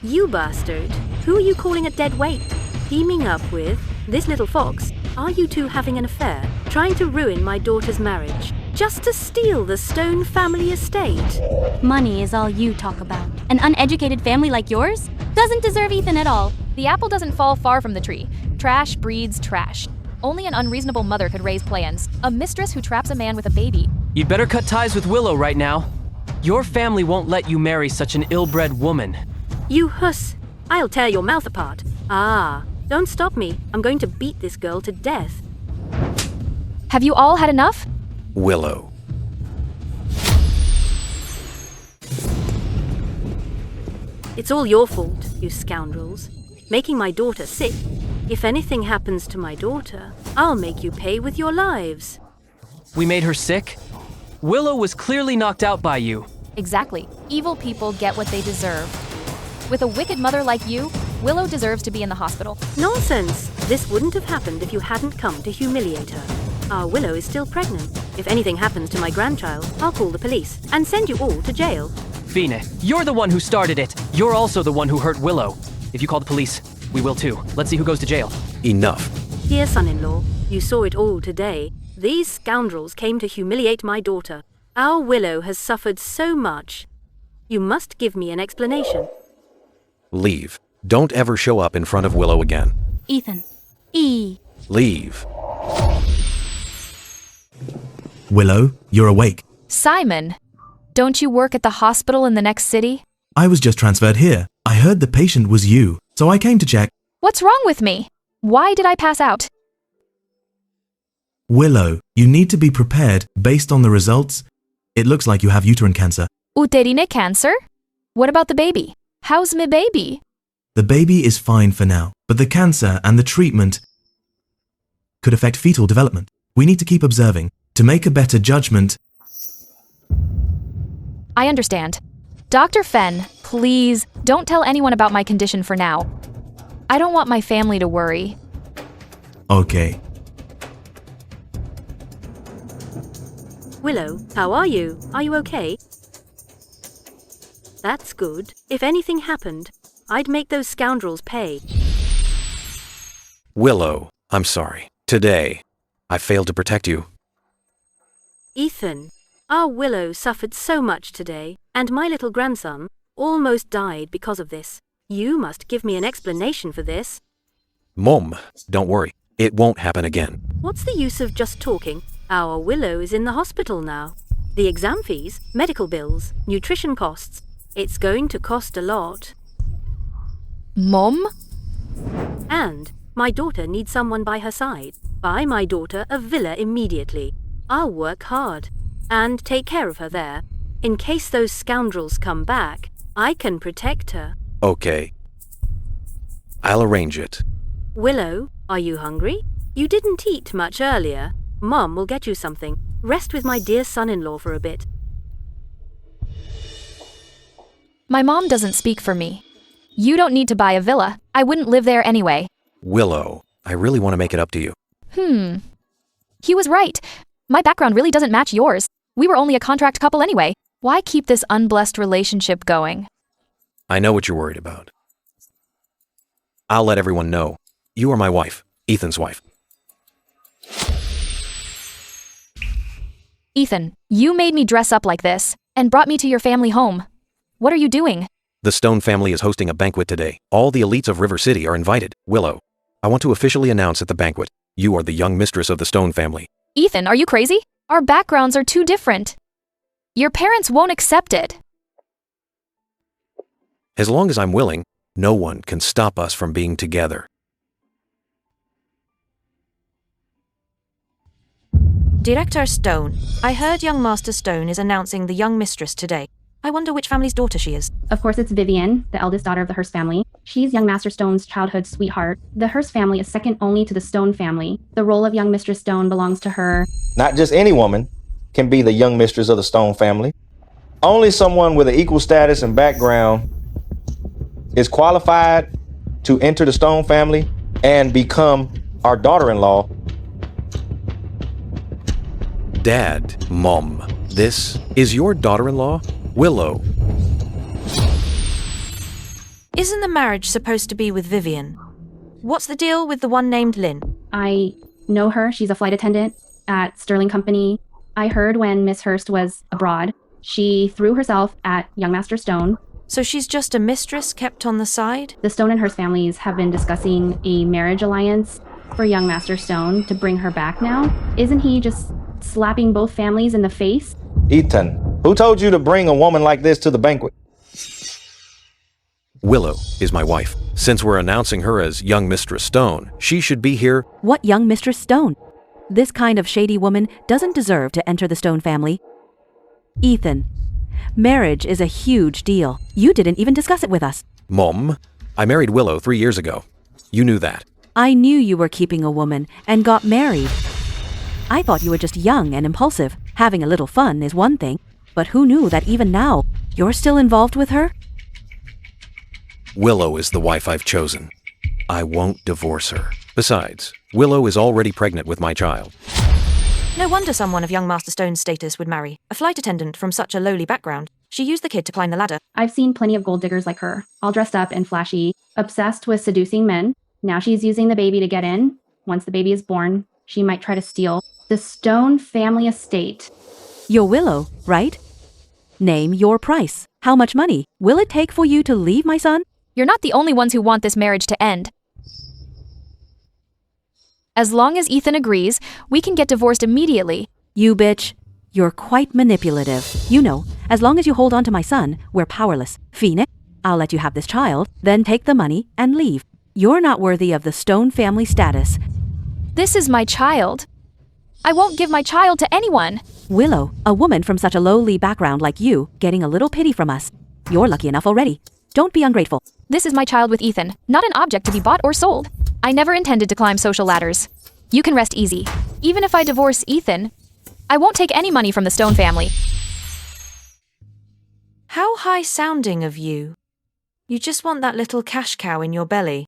You bastard. Who are you calling a dead weight? Teaming up with this little fox? Are you two having an affair? Trying to ruin my daughter's marriage? Just to steal the Stone family estate? Money is all you talk about. An uneducated family like yours doesn't deserve Ethan at all. The apple doesn't fall far from the tree. Trash breeds trash. Only an unreasonable mother could raise plans. A mistress who traps a man with a baby. You'd better cut ties with Willow right now. Your family won't let you marry such an ill-bred woman. You huss. I'll tear your mouth apart. Ah, don't stop me. I'm going to beat this girl to death. Have you all had enough? Willow. It's all your fault, you scoundrels. Making my daughter sick. If anything happens to my daughter, I'll make you pay with your lives. We made her sick? Willow was clearly knocked out by you. Exactly. Evil people get what they deserve. With a wicked mother like you, Willow deserves to be in the hospital. Nonsense! This wouldn't have happened if you hadn't come to humiliate her. Our Willow is still pregnant. If anything happens to my grandchild, I'll call the police and send you all to jail. Fine, you're the one who started it. You're also the one who hurt Willow. If you call the police, we will too. Let's see who goes to jail. Enough. Dear son-in-law, you saw it all today. These scoundrels came to humiliate my daughter. Our Willow has suffered so much. You must give me an explanation. Leave. Don't ever show up in front of Willow again. Ethan. Leave. Willow, you're awake. Simon, don't you work at the hospital in the next city? I was just transferred here. I heard the patient was you, so I came to check. What's wrong with me? Why did I pass out? Willow, you need to be prepared based on the results. It looks like you have uterine cancer. Uterine cancer? What about the baby? How's my baby? The baby is fine for now, but the cancer and the treatment could affect fetal development. We need to keep observing to make a better judgment. I understand. Dr. Fenn, please don't tell anyone about my condition for now. I don't want my family to worry. Okay. Willow, how are you? Are you okay? That's good. If anything happened, I'd make those scoundrels pay. Willow, I'm sorry. Today, I failed to protect you. Ethan, our Willow suffered so much today, and my little grandson almost died because of this. You must give me an explanation for this. Mom, don't worry. It won't happen again. What's the use of just talking? Our Willow is in the hospital now. The exam fees, medical bills, nutrition costs. It's going to cost a lot. Mom? And my daughter needs someone by her side. Buy my daughter a villa immediately. I'll work hard and take care of her there. In case those scoundrels come back, I can protect her. Okay. I'll arrange it. Willow, are you hungry? You didn't eat much earlier. Mom will get you something. Rest with my dear son-in-law for a bit. My mom doesn't speak for me. You don't need to buy a villa. I wouldn't live there anyway. Willow, I really want to make it up to you. He was right. My background really doesn't match yours. We were only a contract couple anyway. Why keep this unblessed relationship going? I know what you're worried about. I'll let everyone know. You are my wife, Ethan's wife. Ethan, you made me dress up like this and brought me to your family home. What are you doing? The Stone family is hosting a banquet today. All the elites of River City are invited. Willow, I want to officially announce at the banquet, you are the young mistress of the Stone family. Ethan, are you crazy? Our backgrounds are too different. Your parents won't accept it. As long as I'm willing, no one can stop us from being together. Director Stone, I heard young Master Stone is announcing the young mistress today. I wonder which family's daughter she is. Of course, it's Vivian, the eldest daughter of the Hearst family. She's young Master Stone's childhood sweetheart. The Hearst family is second only to the Stone family. The role of young Mistress Stone belongs to her. Not just any woman can be the young mistress of the Stone family. Only someone with an equal status and background is qualified to enter the Stone family and become our daughter-in-law. Dad, Mom, this is your daughter-in-law, Willow. Isn't the marriage supposed to be with Vivian? What's the deal with the one named Lynn? I know her. She's a flight attendant at Sterling Company. I heard when Miss Hearst was abroad, she threw herself at young Master Stone. So she's just a mistress kept on the side? The Stone and Hearst families have been discussing a marriage alliance for young Master Stone to bring her back now. Isn't he just slapping both families in the face? Ethan, who told you to bring a woman like this to the banquet? Willow is my wife. Since we're announcing her as young Mistress Stone, she should be here. What young Mistress Stone? This kind of shady woman doesn't deserve to enter the Stone family. Ethan, marriage is a huge deal. You didn't even discuss it with us. Mom, I married Willow 3 years ago. You knew that. I knew you were keeping a woman and got married. I thought you were just young and impulsive. Having a little fun is one thing, but who knew that even now, you're still involved with her? Willow is the wife I've chosen. I won't divorce her. Besides, Willow is already pregnant with my child. No wonder someone of young Master Stone's status would marry a flight attendant from such a lowly background. She used the kid to climb the ladder. I've seen plenty of gold diggers like her, all dressed up and flashy, obsessed with seducing men. Now she's using the baby to get in. Once the baby is born, she might try to steal the Stone family estate. You're Willow, right? Name your price. How much money will it take for you to leave my son? You're not the only ones who want this marriage to end. As long as Ethan agrees, we can get divorced immediately. You bitch. You're quite manipulative. You know, as long as you hold on to my son, we're powerless. Phoenix, I'll let you have this child, then take the money and leave. You're not worthy of the Stone family status. This is my child. I won't give my child to anyone. Willow, a woman from such a lowly background like you, getting a little pity from us. You're lucky enough already. Don't be ungrateful. This is my child with Ethan, not an object to be bought or sold. I never intended to climb social ladders. You can rest easy. Even if I divorce Ethan, I won't take any money from the Stone family. How high-sounding of you. You just want that little cash cow in your belly.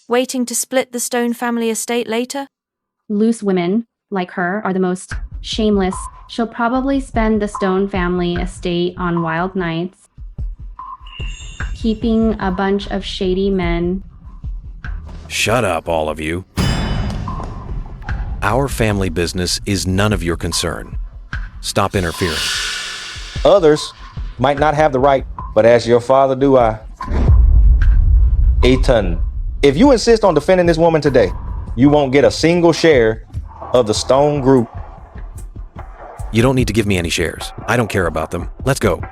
Waiting to split the Stone family estate later? Loose women, like her, are the most shameless. She'll probably spend the Stone family estate on wild nights, keeping a bunch of shady men. Shut up, all of you. Our family business is none of your concern. Stop interfering. Others might not have the right, but as your father do I. Ethan, if you insist on defending this woman today, you won't get a single share of the Stone group. You don't need to give me any shares. I don't care about them. Let's go.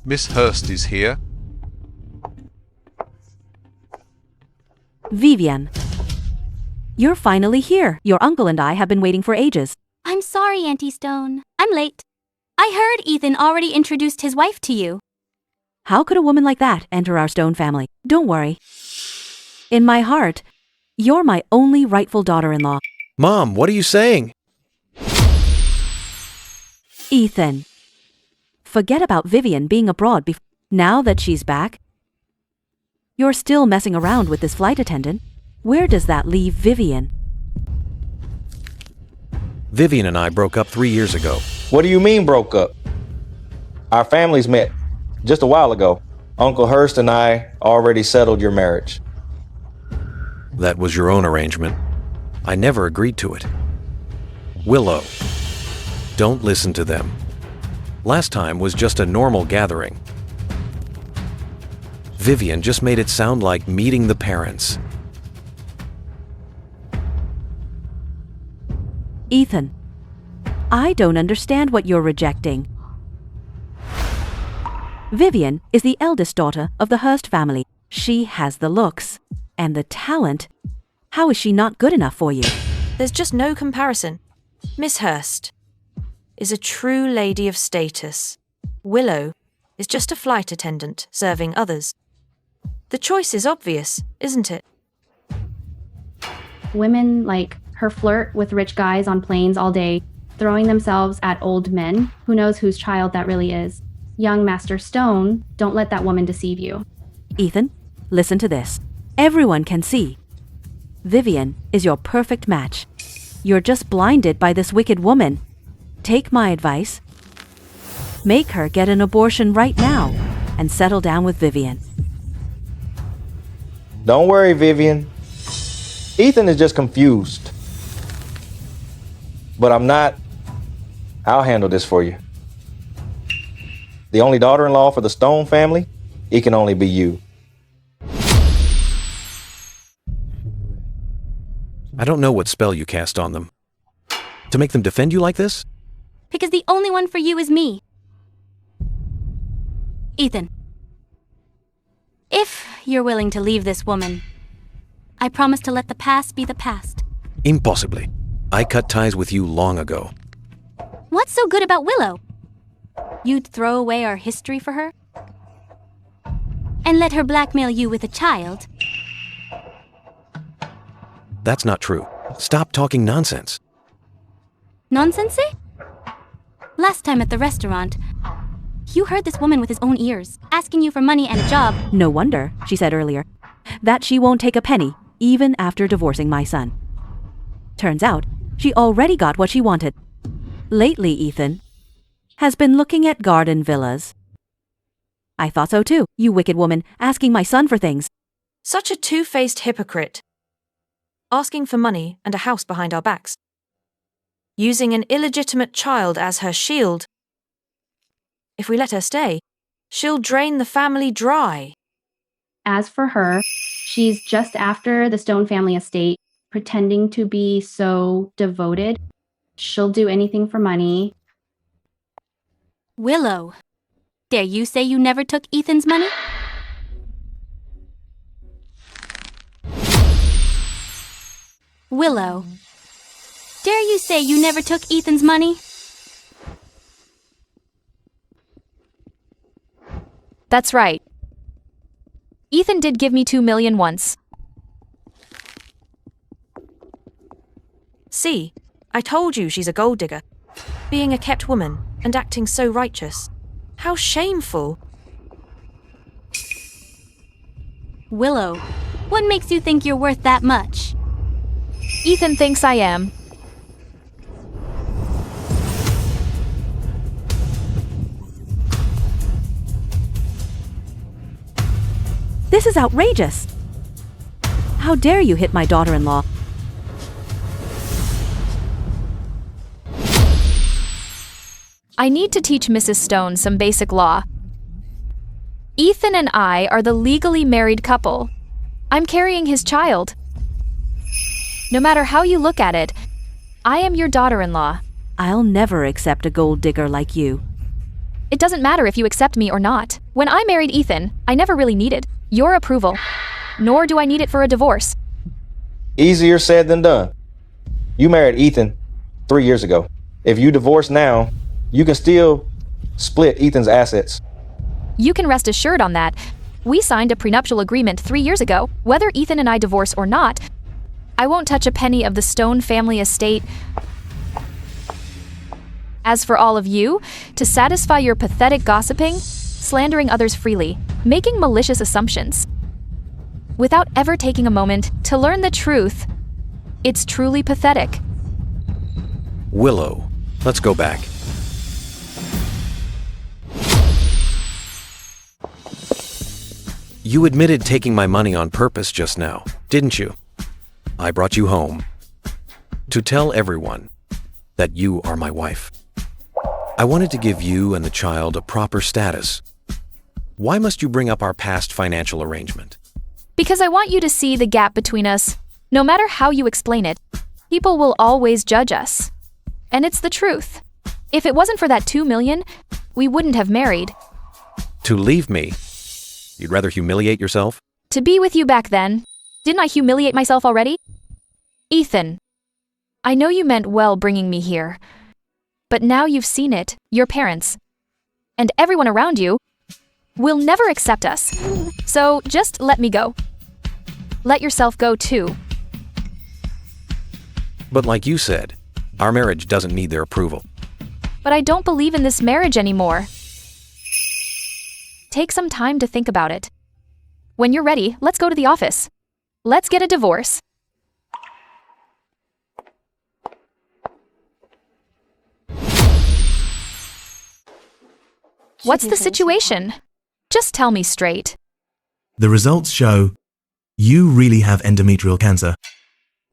Miss Hurst is here. Vivian. You're finally here. Your uncle and I have been waiting for ages. I'm sorry, Auntie Stone. I'm late. I heard Ethan already introduced his wife to you. How could a woman like that enter our Stone family? Don't worry. In my heart, you're my only rightful daughter-in-law. Mom, what are you saying? Ethan. Forget about Vivian being abroad now that she's back. You're still messing around with this flight attendant. Where does that leave Vivian? Vivian and I broke up 3 years ago. What do you mean broke up? Our families met just a while ago. Uncle Hurst and I already settled your marriage. That was your own arrangement. I never agreed to it. Willow, don't listen to them. Last time was just a normal gathering. Vivian just made it sound like meeting the parents. Ethan, I don't understand what you're rejecting. Vivian is the eldest daughter of the Hurst family. She has the looks and the talent. How is she not good enough for you? There's just no comparison. Miss Hurst is a true lady of status. Willow is just a flight attendant serving others. The choice is obvious, isn't it? Women like her flirt with rich guys on planes all day, throwing themselves at old men. Who knows whose child that really is? Young Master Stone, don't let that woman deceive you. Ethan, listen to this. Everyone can see. Vivian is your perfect match. You're just blinded by this wicked woman. Take my advice. Make her get an abortion right now and settle down with Vivian. Don't worry, Vivian. Ethan is just confused. But I'm not. I'll handle this for you. The only daughter-in-law for the Stone family, it can only be you. I don't know what spell you cast on them. To make them defend you like this? Because the only one for you is me. Ethan. If you're willing to leave this woman, I promise to let the past be the past. Impossibly. I cut ties with you long ago. What's so good about Willow? You'd throw away our history for her? And let her blackmail you with a child? That's not true. Stop talking nonsense. Nonsense? Last time at the restaurant, you heard this woman with his own ears, asking you for money and a job. No wonder, she said earlier, that she won't take a penny, even after divorcing my son. Turns out, she already got what she wanted. Lately, Ethan has been looking at garden villas. I thought so too, you wicked woman, asking my son for things. Such a two-faced hypocrite. Asking for money and a house behind our backs. Using an illegitimate child as her shield. If we let her stay, she'll drain the family dry. As for her, she's just after the Stone family estate, pretending to be so devoted. She'll do anything for money. Willow, dare you say you never took Ethan's money? Willow, dare you say you never took Ethan's money? That's right. Ethan did give me $2 million once. See, I told you she's a gold digger. Being a kept woman and acting so righteous. How shameful. Willow, what makes you think you're worth that much? Ethan thinks I am. This is outrageous. How dare you hit my daughter-in-law? I need to teach Mrs. Stone some basic law. Ethan and I are the legally married couple. I'm carrying his child. No matter how you look at it, I am your daughter-in-law. I'll never accept a gold digger like you. It doesn't matter if you accept me or not. When I married Ethan, I never really needed your approval. Nor do I need it for a divorce. Easier said than done. You married Ethan 3 years ago. If you divorce now, you can still split Ethan's assets. You can rest assured on that. We signed a prenuptial agreement 3 years ago. Whether Ethan and I divorce or not, I won't touch a penny of the Stone family estate. As for all of you, to satisfy your pathetic gossiping, slandering others freely, making malicious assumptions, without ever taking a moment to learn the truth, it's truly pathetic. Willow, let's go back. You admitted taking my money on purpose just now, didn't you? I brought you home to tell everyone that you are my wife. I wanted to give you and the child a proper status. Why must you bring up our past financial arrangement? Because I want you to see the gap between us. No matter how you explain it, people will always judge us. And it's the truth. If it wasn't for that $2 million, we wouldn't have married. To leave me? You'd rather humiliate yourself? To be with you back then. Didn't I humiliate myself already? Ethan, I know you meant well bringing me here. But now you've seen it, your parents, and everyone around you will never accept us. So just let me go. Let yourself go too. But like you said, our marriage doesn't need their approval. But I don't believe in this marriage anymore. Take some time to think about it. When you're ready, let's go to the office. Let's get a divorce. What's the situation? Just tell me straight. The results show you really have endometrial cancer.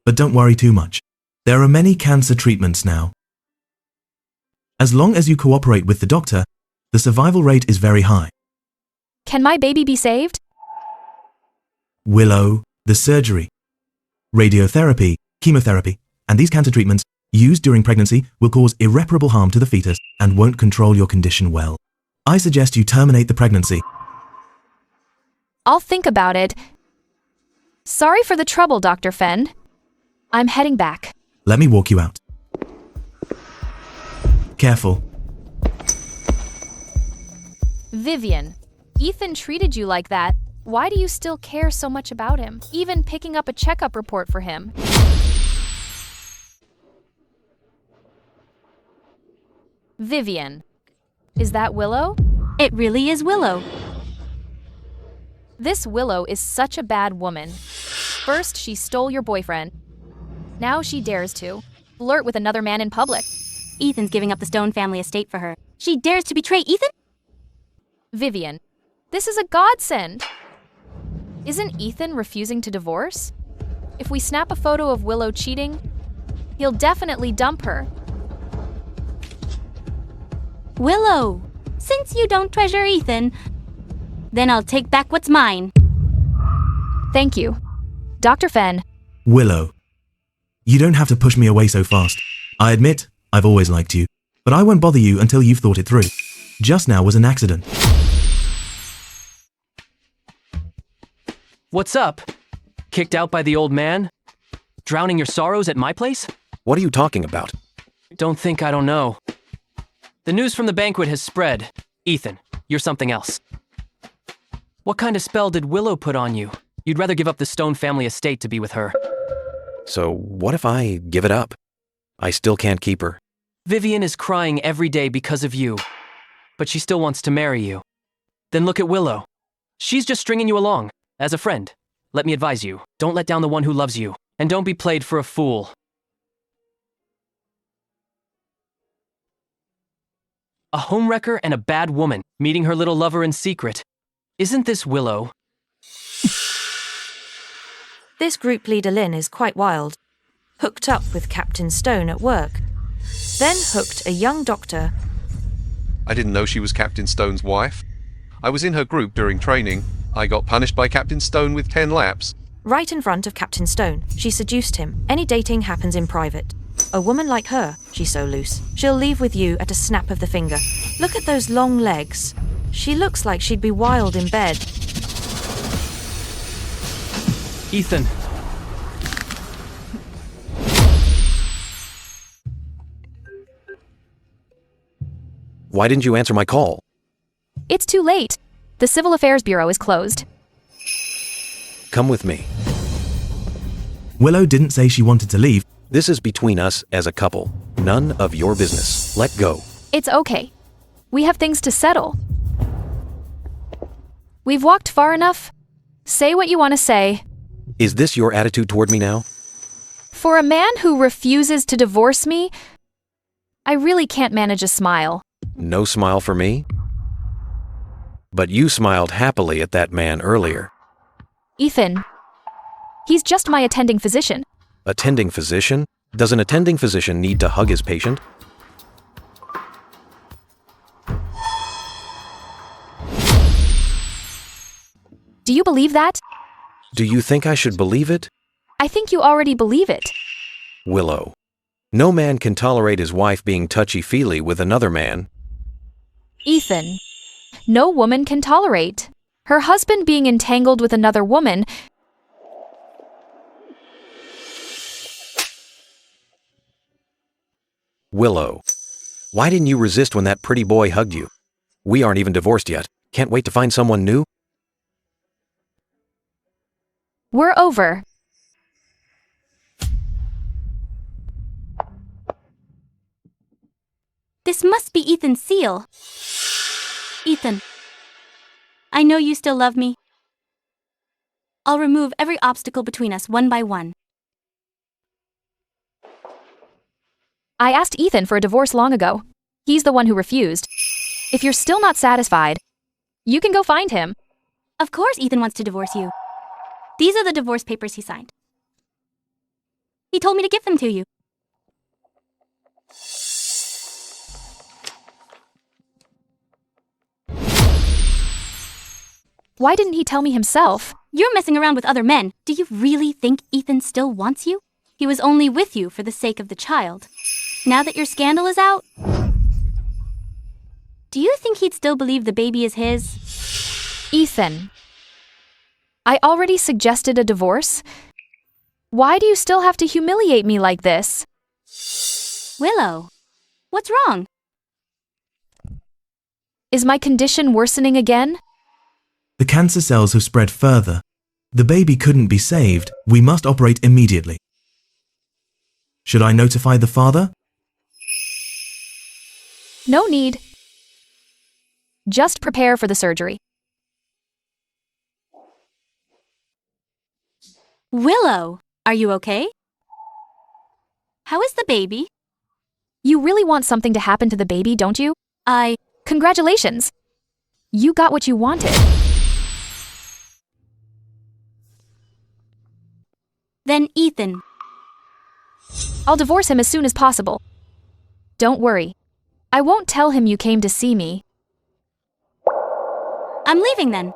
But don't worry too much. There are many cancer treatments now. As long as you cooperate with the doctor, the survival rate is very high. Can my baby be saved? Willow, the surgery, radiotherapy, chemotherapy, and these cancer treatments used during pregnancy will cause irreparable harm to the fetus and won't control your condition well. I suggest you terminate the pregnancy. I'll think about it. Sorry for the trouble, Dr. Fenn. I'm heading back. Let me walk you out. Careful. Vivian, Ethan treated you like that. Why do you still care so much about him? Even picking up a checkup report for him. Vivian, is that Willow? It really is Willow. This Willow is such a bad woman. First, she stole your boyfriend. Now she dares to flirt with another man in public. Ethan's giving up the Stone family estate for her. She dares to betray Ethan? Vivian, this is a godsend. Isn't Ethan refusing to divorce? If we snap a photo of Willow cheating, he'll definitely dump her. Willow, since you don't treasure Ethan, then I'll take back what's mine. Thank you. Dr. Fenn. Willow, you don't have to push me away so fast. I admit, I've always liked you, but I won't bother you until you've thought it through. Just now was an accident. What's up? Kicked out by the old man? Drowning your sorrows at my place? What are you talking about? Don't think I don't know. The news from the banquet has spread. Ethan, you're something else. What kind of spell did Willow put on you? You'd rather give up the Stone family estate to be with her. So what if I give it up? I still can't keep her. Vivian is crying every day because of you, but she still wants to marry you. Then look at Willow. She's just stringing you along, as a friend. Let me advise you, don't let down the one who loves you, and don't be played for a fool. A homewrecker and a bad woman, meeting her little lover in secret. Isn't this Willow? This group leader Lynn is quite wild. Hooked up with Captain Stone at work. Then hooked a young doctor. I didn't know she was Captain Stone's wife. I was in her group during training. I got punished by Captain Stone with 10 laps. Right in front of Captain Stone. She seduced him. Any dating happens in private. A woman like her, she's so loose. She'll leave with you at a snap of the finger. Look at those long legs. She looks like she'd be wild in bed. Ethan. Why didn't you answer my call? It's too late. The Civil Affairs Bureau is closed. Come with me. Willow didn't say she wanted to leave. This is between us as a couple. None of your business. Let go. It's okay. We have things to settle. We've walked far enough. Say what you want to say. Is this your attitude toward me now? For a man who refuses to divorce me, I really can't manage a smile. No smile for me? But you smiled happily at that man earlier. Ethan, he's just my attending physician. Attending physician? Does an attending physician need to hug his patient? Do you believe that? Do you think I should believe it? I think you already believe it. Willow. No man can tolerate his wife being touchy-feely with another man. Ethan, no woman can tolerate her husband being entangled with another woman. Willow. Why didn't you resist when that pretty boy hugged you? We aren't even divorced yet. Can't wait to find someone new? We're over. This must be Ethan's seal. Ethan, I know you still love me. I'll remove every obstacle between us one by one. I asked Ethan for a divorce long ago. He's the one who refused. If you're still not satisfied, you can go find him. Of course Ethan wants to divorce you. These are the divorce papers he signed. He told me to give them to you. Why didn't he tell me himself? You're messing around with other men. Do you really think Ethan still wants you? He was only with you for the sake of the child. Now that your scandal is out, do you think he'd still believe the baby is his? Ethan, I already suggested a divorce. Why do you still have to humiliate me like this? Willow, what's wrong? Is my condition worsening again? The cancer cells have spread further. The baby couldn't be saved. We must operate immediately. Should I notify the father? No need. Just prepare for the surgery. Willow, are you okay? How is the baby? You really want something to happen to the baby, don't you? Congratulations! You got what you wanted. Then Ethan. I'll divorce him as soon as possible. Don't worry. I won't tell him you came to see me. I'm leaving then.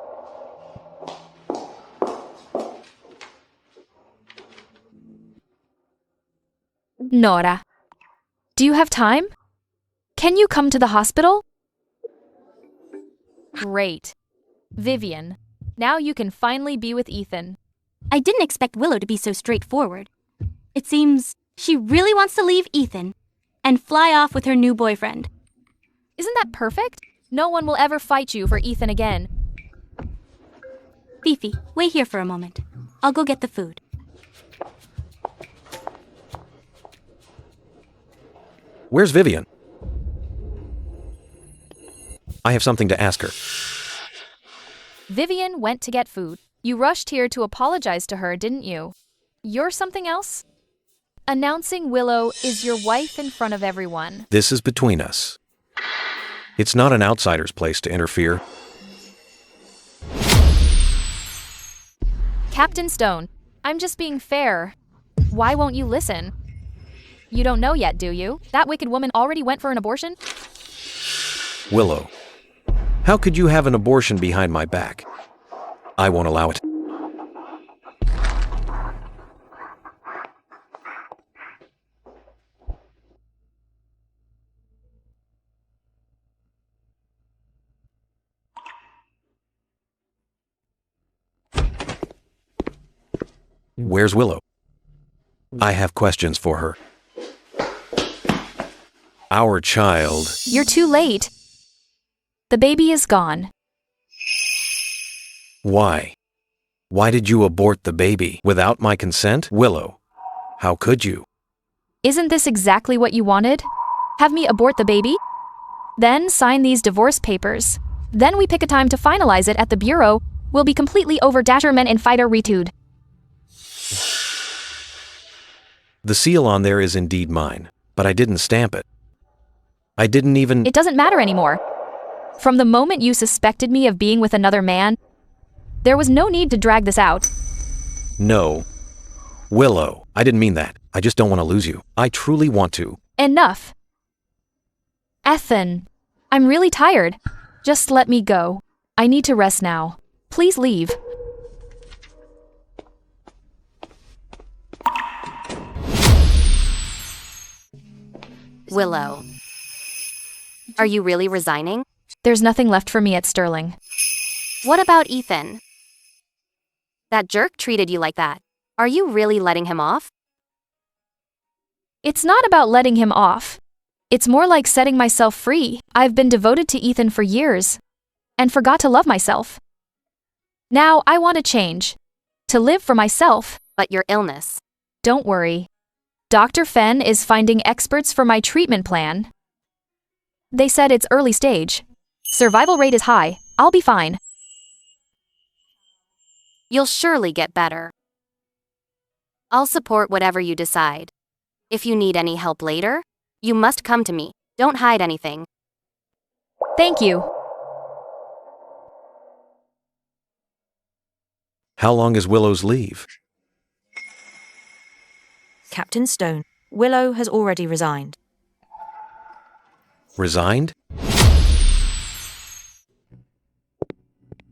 Nora, do you have time? Can you come to the hospital? Great. Vivian, now you can finally be with Ethan. I didn't expect Willow to be so straightforward. It seems she really wants to leave Ethan and fly off with her new boyfriend. Isn't that perfect? No one will ever fight you for Ethan again. Fifi, wait here for a moment. I'll go get the food. Where's Vivian? I have something to ask her. Vivian went to get food. You rushed here to apologize to her, didn't you? You're something else? Announcing Willow is your wife in front of everyone. This is between us. It's not an outsider's place to interfere. Captain Stone, I'm just being fair. Why won't you listen? You don't know yet, do you? That wicked woman already went for an abortion? Willow, how could you have an abortion behind my back? I won't allow it. Where's Willow? I have questions for her. Our child. You're too late. The baby is gone. Why? Why did you abort the baby without my consent? Willow, how could you? Isn't this exactly what you wanted? Have me abort the baby? Then sign these divorce papers. Then we pick a time to finalize it at the bureau. We'll be completely over dasherman and fighter retude. The seal on there is indeed mine, but I didn't stamp it. I didn't even— It doesn't matter anymore. From the moment you suspected me of being with another man, there was no need to drag this out. No. Willow, I didn't mean that. I just don't want to lose you. I truly want to. Enough. Ethan, I'm really tired. Just let me go. I need to rest now. Please leave. Willow. Are you really resigning? There's nothing left for me at Sterling. What about Ethan? That jerk treated you like that. Are you really letting him off? It's not about letting him off. It's more like setting myself free. I've been devoted to Ethan for years and forgot to love myself. Now I want to change. To live for myself. But your illness. Don't worry. Dr. Fenn is finding experts for my treatment plan. They said it's early stage. Survival rate is high. I'll be fine. You'll surely get better. I'll support whatever you decide. If you need any help later, you must come to me. Don't hide anything. Thank you. How long is Willow's leave? Captain Stone, Willow has already resigned. Resigned?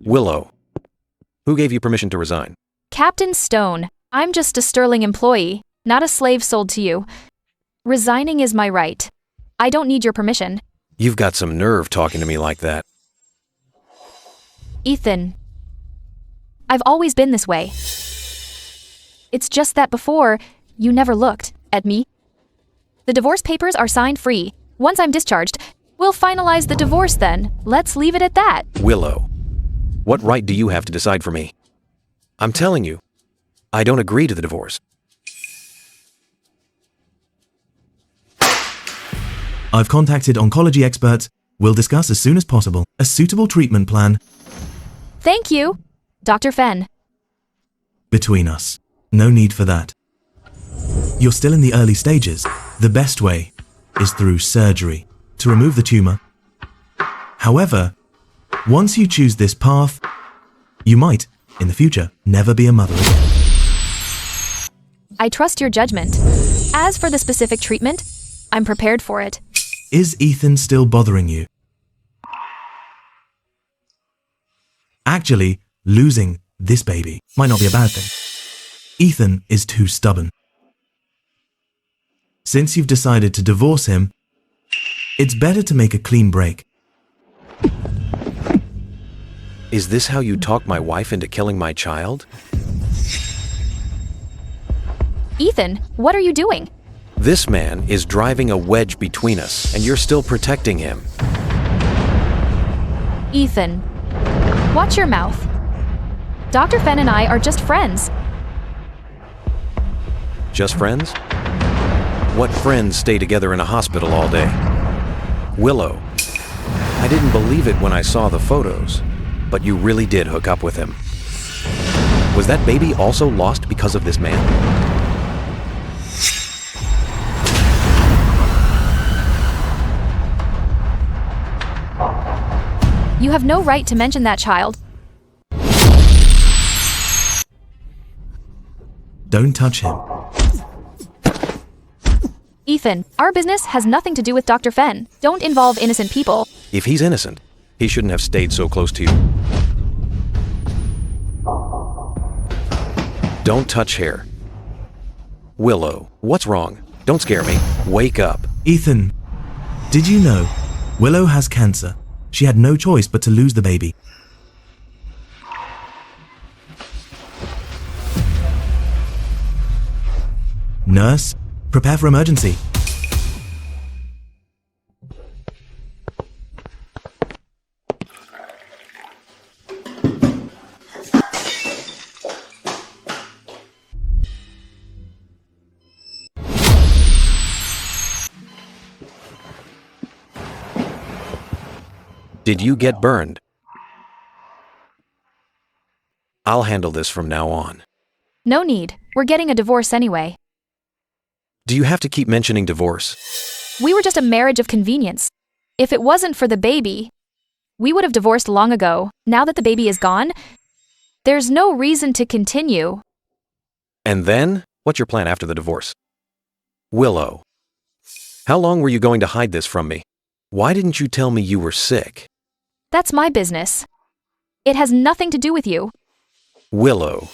Willow, who gave you permission to resign? Captain Stone, I'm just a Sterling employee, not a slave sold to you. Resigning is my right. I don't need your permission. You've got some nerve talking to me like that. Ethan, I've always been this way. It's just that before, you never looked at me. The divorce papers are signed free. Once I'm discharged, we'll finalize the divorce then. Let's leave it at that. Willow, what right do you have to decide for me? I'm telling you, I don't agree to the divorce. I've contacted oncology experts. We'll discuss as soon as possible a suitable treatment plan Thank you, Dr. Fenn. between us. No need for that. You're still in the early stages. The best way is through surgery to remove the tumor. However, once you choose this path, you might, in the future, never be a mother again. I trust your judgment. As for the specific treatment, I'm prepared for it. Is Ethan still bothering you? Actually, losing this baby might not be a bad thing. Ethan is too stubborn. Since you've decided to divorce him, it's better to make a clean break. Is this how you talk my wife into killing my child? Ethan, what are you doing? This man is driving a wedge between us, and you're still protecting him. Ethan, watch your mouth. Dr. Fenn and I are just friends. Just friends? What friends stay together in a hospital all day? Willow, I didn't believe it when I saw the photos, but you really did hook up with him. Was that baby also lost because of this man? You have no right to mention that child. Don't touch him. Ethan, our business has nothing to do with Dr. Fenn. Don't involve innocent people. If he's innocent, he shouldn't have stayed so close to you. Don't touch hair. Willow, what's wrong? Don't scare me. Wake up. Ethan, did you know Willow has cancer? She had no choice but to lose the baby. Nurse, prepare for emergency. Did you get burned? I'll handle this from now on. No need. We're getting a divorce anyway. Do you have to keep mentioning divorce? We were just a marriage of convenience. If it wasn't for the baby, we would have divorced long ago. Now that the baby is gone, there's no reason to continue. And then, what's your plan after the divorce? Willow, how long were you going to hide this from me? Why didn't you tell me you were sick? That's my business. It has nothing to do with you. Willow,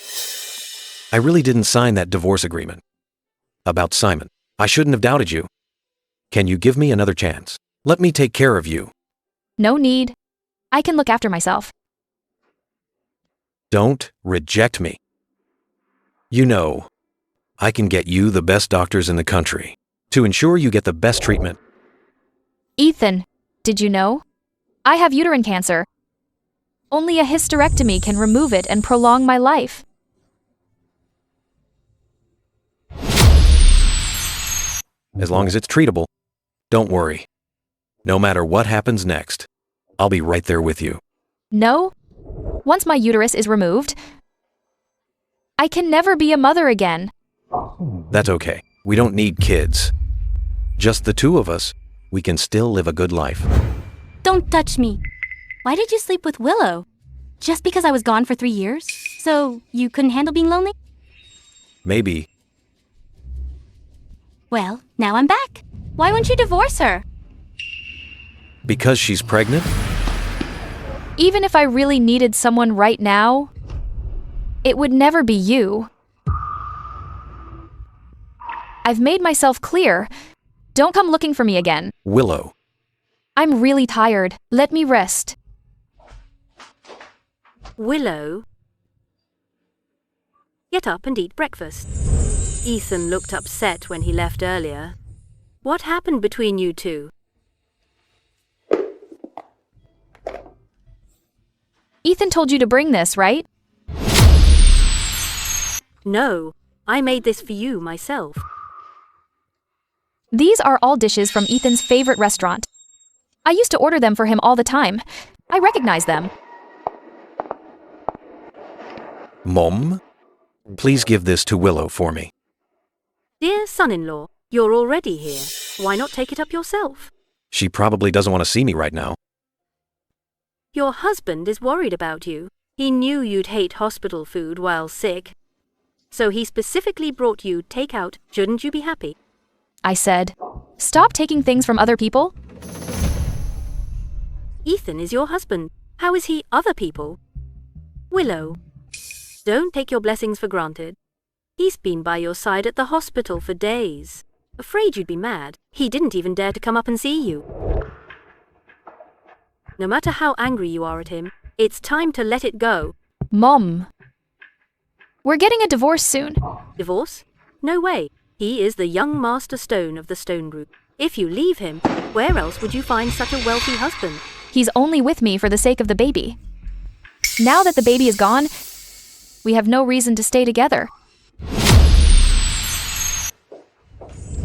I really didn't sign that divorce agreement. About Simon, I shouldn't have doubted you. Can you give me another chance? Let me take care of you. No need. I can look after myself. Don't reject me. You know, I can get you the best doctors in the country to ensure you get the best treatment. Ethan, did you know? I have uterine cancer. Only a hysterectomy can remove it and prolong my life. As long as it's treatable, don't worry. No matter what happens next, I'll be right there with you. No? Once my uterus is removed, I can never be a mother again. That's okay. We don't need kids. Just the two of us, we can still live a good life. Don't touch me. Why did you sleep with Willow? Just because I was gone for 3 years? So you couldn't handle being lonely? Maybe. Well, now I'm back. Why won't you divorce her? Because she's pregnant? Even if I really needed someone right now, it would never be you. I've made myself clear. Don't come looking for me again. Willow. I'm really tired. Let me rest. Willow, get up and eat breakfast. Ethan looked upset when he left earlier. What happened between you two? Ethan told you to bring this, right? No, I made this for you myself. These are all dishes from Ethan's favorite restaurant. I used to order them for him all the time. I recognize them. Mom, please give this to Willow for me. Dear son-in-law, you're already here. Why not take it up yourself? She probably doesn't want to see me right now. Your husband is worried about you. He knew you'd hate hospital food while sick. So he specifically brought you takeout. Shouldn't you be happy? I said, stop taking things from other people. Ethan is your husband. How is he other people? Willow, don't take your blessings for granted. He's been by your side at the hospital for days. Afraid you'd be mad. He didn't even dare to come up and see you. No matter how angry you are at him, it's time to let it go. Mom, we're getting a divorce soon. Divorce? No way. He is the young master stone of the stone group. If you leave him, where else would you find such a wealthy husband? He's only with me for the sake of the baby. Now that the baby is gone, we have no reason to stay together.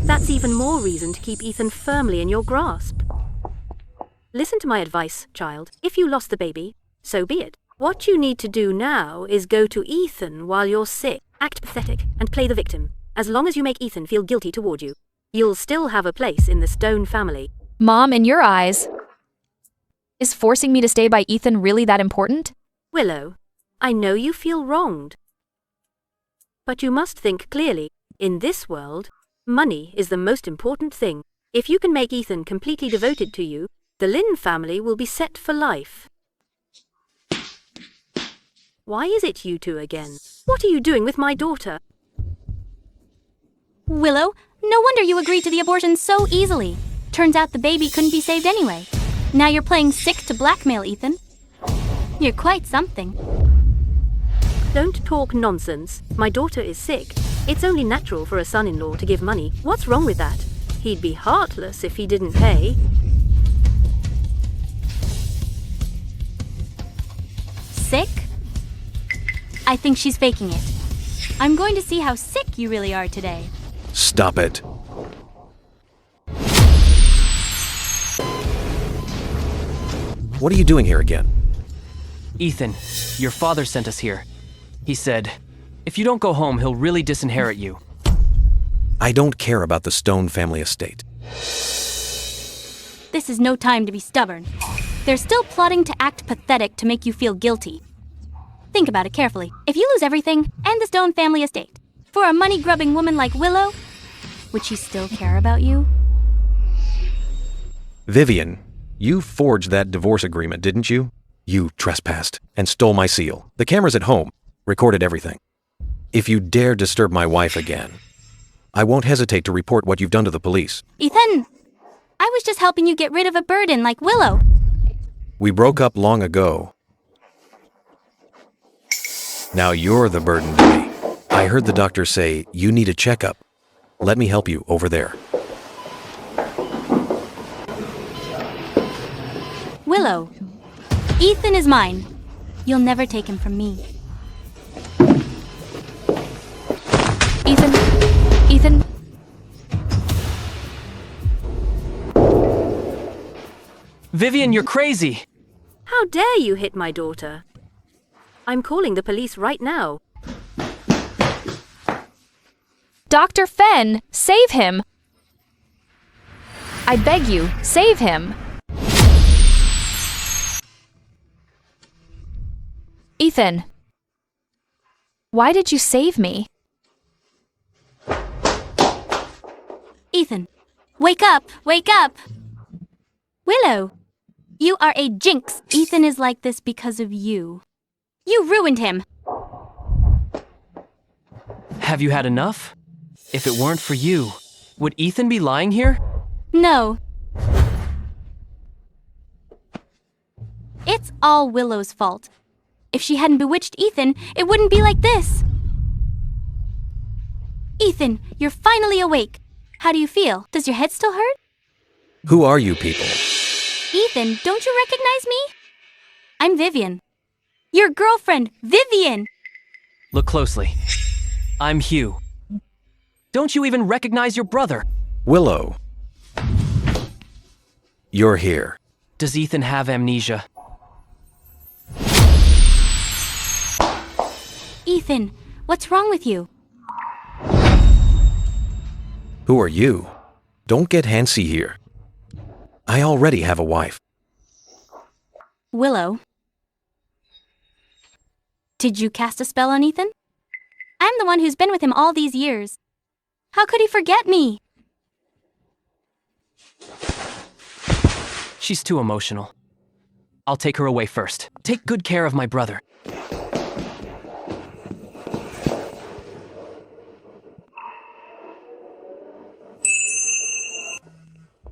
That's even more reason to keep Ethan firmly in your grasp. Listen to my advice, child. If you lost the baby, so be it. What you need to do now is go to Ethan while you're sick, act pathetic, and play the victim. As long as you make Ethan feel guilty toward you, you'll still have a place in the Stone family. Mom, in your eyes, is forcing me to stay by Ethan really that important? Willow, I know you feel wronged. But you must think clearly. In this world, money is the most important thing. If you can make Ethan completely devoted to you, the Lin family will be set for life. Why is it you two again? What are you doing with my daughter? Willow, no wonder you agreed to the abortion so easily. Turns out the baby couldn't be saved anyway. Now you're playing sick to blackmail Ethan. You're quite something. Don't talk nonsense. My daughter is sick. It's only natural for a son-in-law to give money. What's wrong with that? He'd be heartless if he didn't pay. Sick? I think she's faking it. I'm going to see how sick you really are today. Stop it. What are you doing here again? Ethan, your father sent us here. He said, if you don't go home, he'll really disinherit you. I don't care about the Stone family estate. This is no time to be stubborn. They're still plotting to act pathetic to make you feel guilty. Think about it carefully. If you lose everything, and the Stone family estate, for a money-grubbing woman like Willow, would she still care about you? Vivian, you forged that divorce agreement, didn't you? You trespassed and stole my seal. The cameras at home recorded everything. If you dare disturb my wife again, I won't hesitate to report what you've done to the police. Ethan, I was just helping you get rid of a burden like Willow. We broke up long ago. Now you're the burden to me. I heard the doctor say you need a checkup. Let me help you over there. Willow, Ethan is mine. You'll never take him from me. Ethan? Vivian, you're crazy! How dare you hit my daughter? I'm calling the police right now. Dr. Fenn, save him! I beg you, save him! Ethan, why did you save me? Ethan, wake up! Wake up! Willow, you are a jinx. Ethan is like this because of you. You ruined him. Have you had enough? If it weren't for you, would Ethan be lying here? No. It's all Willow's fault. If she hadn't bewitched Ethan, it wouldn't be like this. Ethan, you're finally awake. How do you feel? Does your head still hurt? Who are you people? Ethan, don't you recognize me? I'm Vivian. Your girlfriend, Vivian! Look closely. I'm Hugh. Don't you even recognize your brother? Willow. You're here. Does Ethan have amnesia? Ethan, what's wrong with you? Who are you? Don't get handsy here. I already have a wife. Willow. Did you cast a spell on Ethan? I'm the one who's been with him all these years. How could he forget me? She's too emotional. I'll take her away first. Take good care of my brother.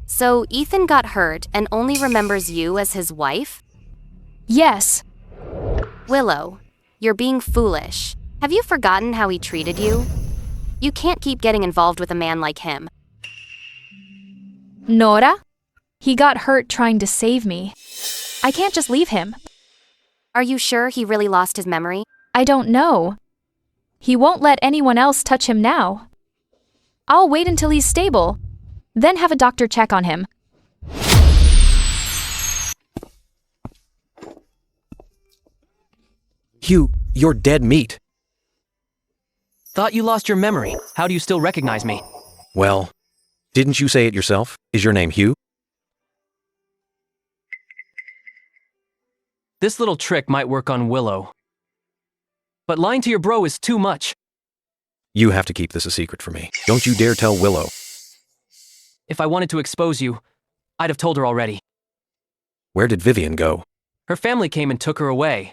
So Ethan got hurt and only remembers you as his wife? Yes. Willow, you're being foolish. Have you forgotten how he treated you? You can't keep getting involved with a man like him. Nora? He got hurt trying to save me. I can't just leave him. Are you sure he really lost his memory? I don't know. He won't let anyone else touch him now. I'll wait until he's stable, then have a doctor check on him. Hugh, you're dead meat. Thought you lost your memory. How do you still recognize me? Well, didn't you say it yourself? Is your name Hugh? This little trick might work on Willow. But lying to your bro is too much. You have to keep this a secret from me. Don't you dare tell Willow. If I wanted to expose you, I'd have told her already. Where did Vivian go? Her family came and took her away.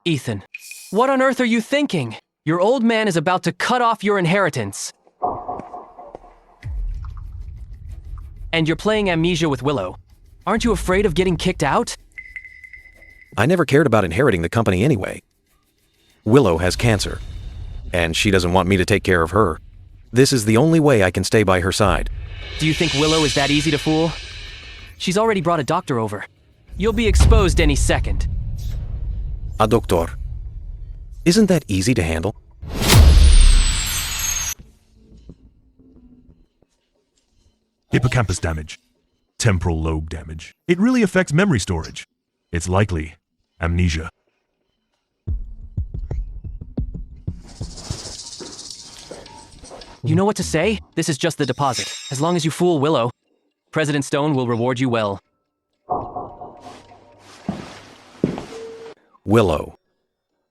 Ethan, what on earth are you thinking? Your old man is about to cut off your inheritance. And you're playing amnesia with Willow. Aren't you afraid of getting kicked out? I never cared about inheriting the company anyway. Willow has cancer. And she doesn't want me to take care of her. This is the only way I can stay by her side. Do you think Willow is that easy to fool? She's already brought a doctor over. You'll be exposed any second. A doctor. Isn't that easy to handle? Hippocampus damage. Temporal lobe damage. It really affects memory storage. It's likely amnesia. You know what to say? This is just the deposit. As long as you fool Willow, President Stone will reward you well. Willow,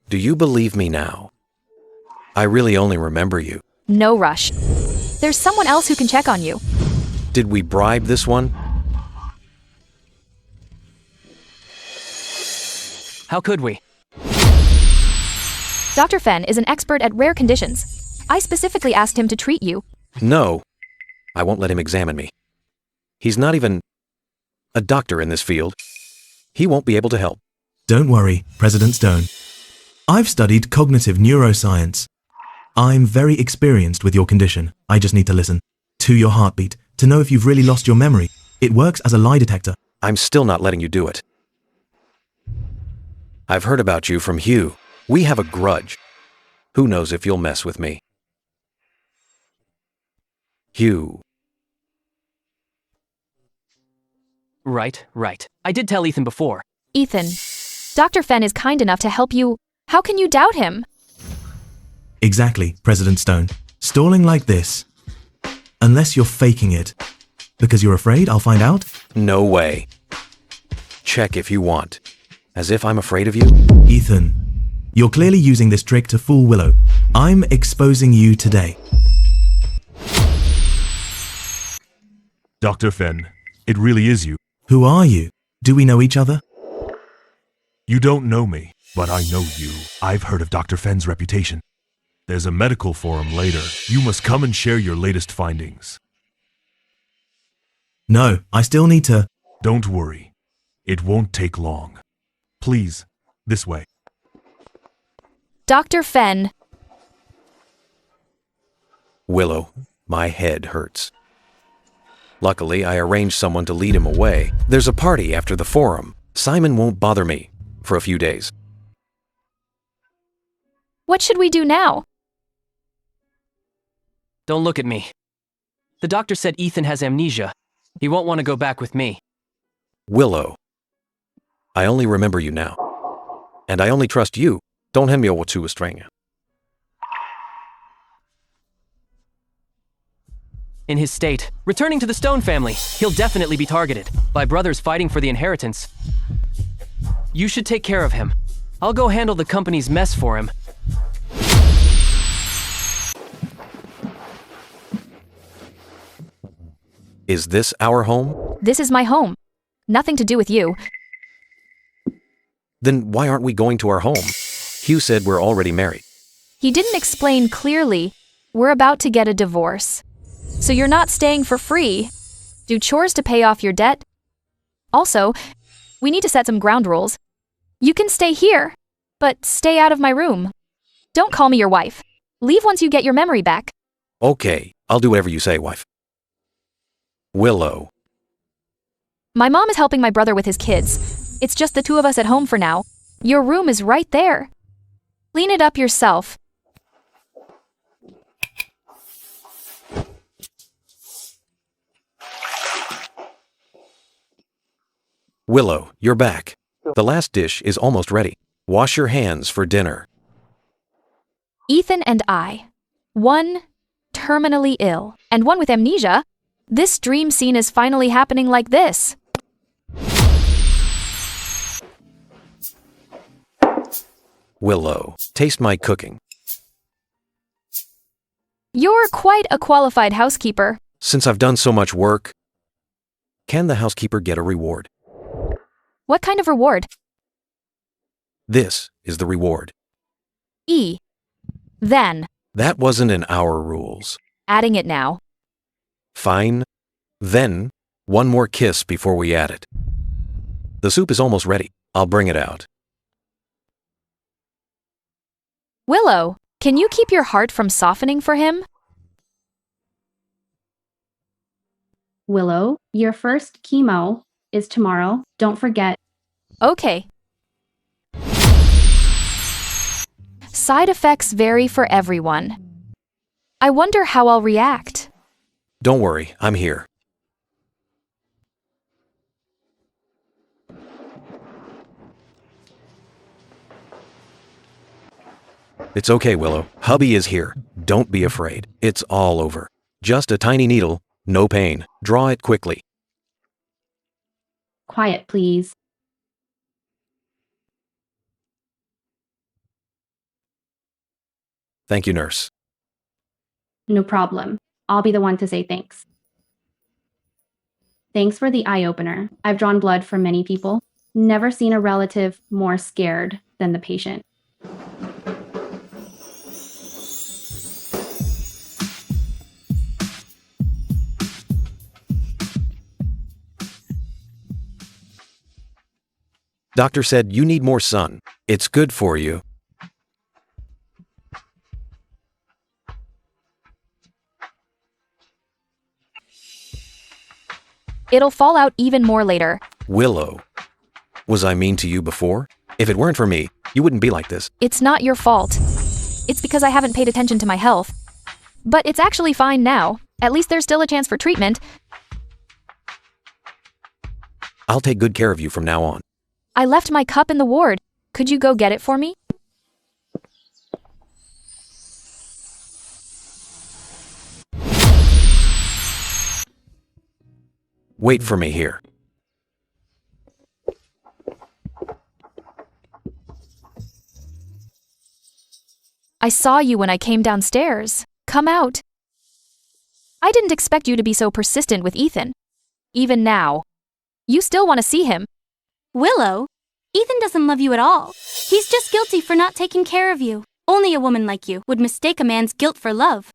do you believe me now? I really only remember you. No rush. There's someone else who can check on you. Did we bribe this one? How could we? Dr. Fenn is an expert at rare conditions. I specifically asked him to treat you. No, I won't let him examine me. He's not even a doctor in this field. He won't be able to help. Don't worry, President Stone. I've studied cognitive neuroscience. I'm very experienced with your condition. I just need to listen to your heartbeat to know if you've really lost your memory. It works as a lie detector. I'm still not letting you do it. I've heard about you from Hugh. We have a grudge. Who knows if you'll mess with me? Hugh. Right. I did tell Ethan before. Ethan, Dr. Fenn is kind enough to help you. How can you doubt him? Exactly, President Stone. Stalling like this. Unless you're faking it. Because you're afraid I'll find out? No way. Check if you want. As if I'm afraid of you? Ethan, you're clearly using this trick to fool Willow. I'm exposing you today. Dr. Fenn, it really is you. Who are you? Do we know each other? You don't know me, but I know you. I've heard of Dr. Fenn's reputation. There's a medical forum later. You must come and share your latest findings. No, I still need to... Don't worry. It won't take long. Please, this way. Dr. Fenn. Willow, my head hurts. Luckily, I arranged someone to lead him away. There's a party after the forum. Simon won't bother me for a few days. What should we do now? Don't look at me. The doctor said Ethan has amnesia. He won't want to go back with me. Willow, I only remember you now. And I only trust you. Don't hand me over to a stranger. In his state, returning to the Stone family, he'll definitely be targeted by brothers fighting for the inheritance. You should take care of him. I'll go handle the company's mess for him. Is this our home? This is my home. Nothing to do with you. Then why aren't we going to our home? Hugh said we're already married. He didn't explain clearly. We're about to get a divorce. So you're not staying for free. Do chores to pay off your debt. Also, we need to set some ground rules. You can stay here, but stay out of my room. Don't call me your wife. Leave once you get your memory back. Okay, I'll do whatever you say, wife. Willow. My mom is helping my brother with his kids. It's just the two of us at home for now. Your room is right there. Clean it up yourself. Willow, you're back. The last dish is almost ready. Wash your hands for dinner. Ethan and I. One terminally ill, and one with amnesia. This dream scene is finally happening like this. Willow, taste my cooking. You're quite a qualified housekeeper. Since I've done so much work, can the housekeeper get a reward? What kind of reward? This is the reward. Then. That wasn't in our rules. Adding it now. Fine. Then, one more kiss before we add it. The soup is almost ready. I'll bring it out. Willow, Can you keep your heart from softening for him? Willow, your first chemo is tomorrow. Don't forget. Okay. Side effects vary for everyone. I wonder how I'll react. Don't worry, I'm here. It's okay, Willow. Hubby is here. Don't be afraid. It's all over. Just a tiny needle, no pain. Draw it quickly. Quiet, please. Thank you, nurse. No problem. I'll be the one to say thanks. Thanks for the eye-opener. I've drawn blood from many people. Never seen a relative more scared than the patient. Doctor said you need more sun. It's good for you. It'll fall out even more later. Willow. Was I mean to you before? If it weren't for me, you wouldn't be like this. It's not your fault. It's because I haven't paid attention to my health. But it's actually fine now. At least there's still a chance for treatment. I'll take good care of you from now on. I left my cup in the ward. Could you go get it for me? Wait for me here. I saw you when I came downstairs. Come out. I didn't expect you to be so persistent with Ethan. Even now. You still want to see him. Willow, Ethan doesn't love you at all. He's just guilty for not taking care of you. Only a woman like you would mistake a man's guilt for love.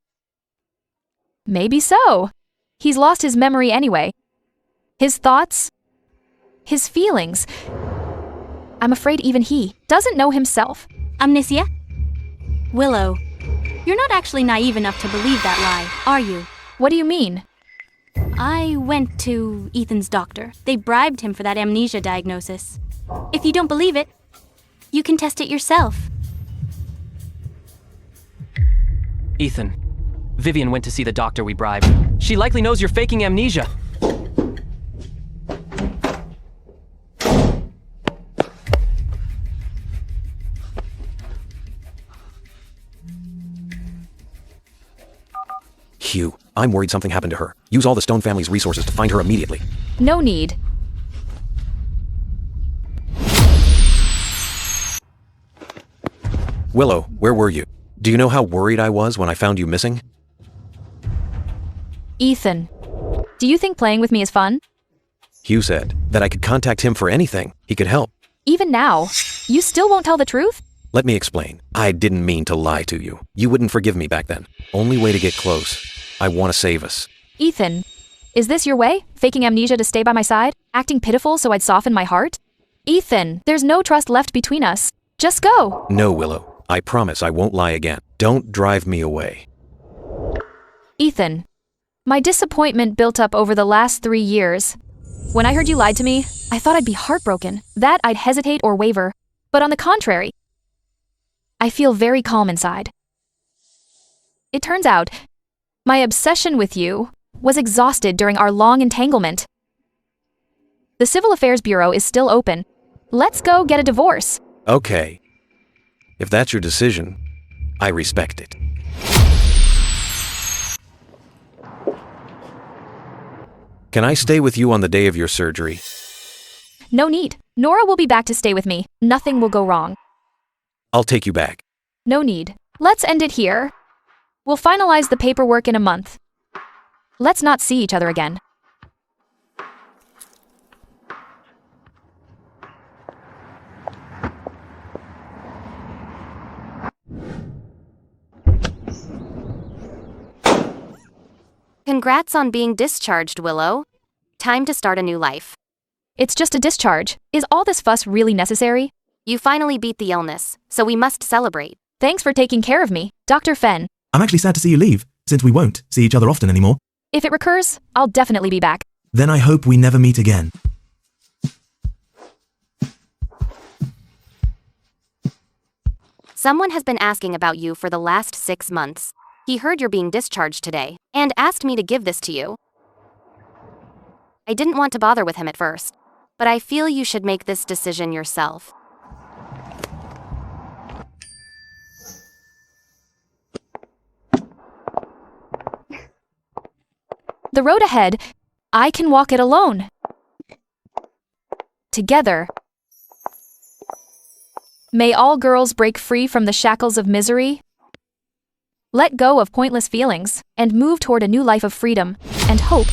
Maybe so. He's lost his memory anyway. His thoughts, his feelings. I'm afraid even he doesn't know himself. Amnesia? Willow, you're not actually naive enough to believe that lie, are you? What do you mean? I went to Ethan's doctor. They bribed him for that amnesia diagnosis. If you don't believe it, you can test it yourself. Ethan, Vivian went to see the doctor we bribed. She likely knows you're faking amnesia. Hugh, I'm worried something happened to her. Use all the Stone family's resources to find her immediately. No need. Willow, where were you? Do you know how worried I was when I found you missing? Ethan, do you think playing with me is fun? Hugh said that I could contact him for anything. He could help. Even now, you still won't tell the truth? Let me explain. I didn't mean to lie to you. You wouldn't forgive me back then. Only way to get close. I want to save us. Ethan, is this your way? Faking amnesia to stay by my side? Acting pitiful so I'd soften my heart? Ethan, there's no trust left between us. Just go. No, Willow. I promise I won't lie again. Don't drive me away. Ethan, my disappointment built up over the last 3 years. When I heard you lied to me, I thought I'd be heartbroken, that I'd hesitate or waver. But on the contrary, I feel very calm inside. It turns out, my obsession with you was exhausted during our long entanglement. The Civil Affairs Bureau is still open. Let's go get a divorce. Okay. If that's your decision, I respect it. Can I stay with you on the day of your surgery? No need. Nora will be back to stay with me. Nothing will go wrong. I'll take you back. No need. Let's end it here. We'll finalize the paperwork in a month. Let's not see each other again. Congrats on being discharged, Willow. Time to start a new life. It's just a discharge. Is all this fuss really necessary? You finally beat the illness, so we must celebrate. Thanks for taking care of me, Dr. Fenn. I'm actually sad to see you leave, since we won't see each other often anymore. If it recurs, I'll definitely be back. Then I hope we never meet again. Someone has been asking about you for the last 6 months. He heard you're being discharged today and asked me to give this to you. I didn't want to bother with him at first, but I feel you should make this decision yourself. The road ahead, I can walk it alone. Together. May all girls break free from the shackles of misery, let go of pointless feelings, and move toward a new life of freedom and hope.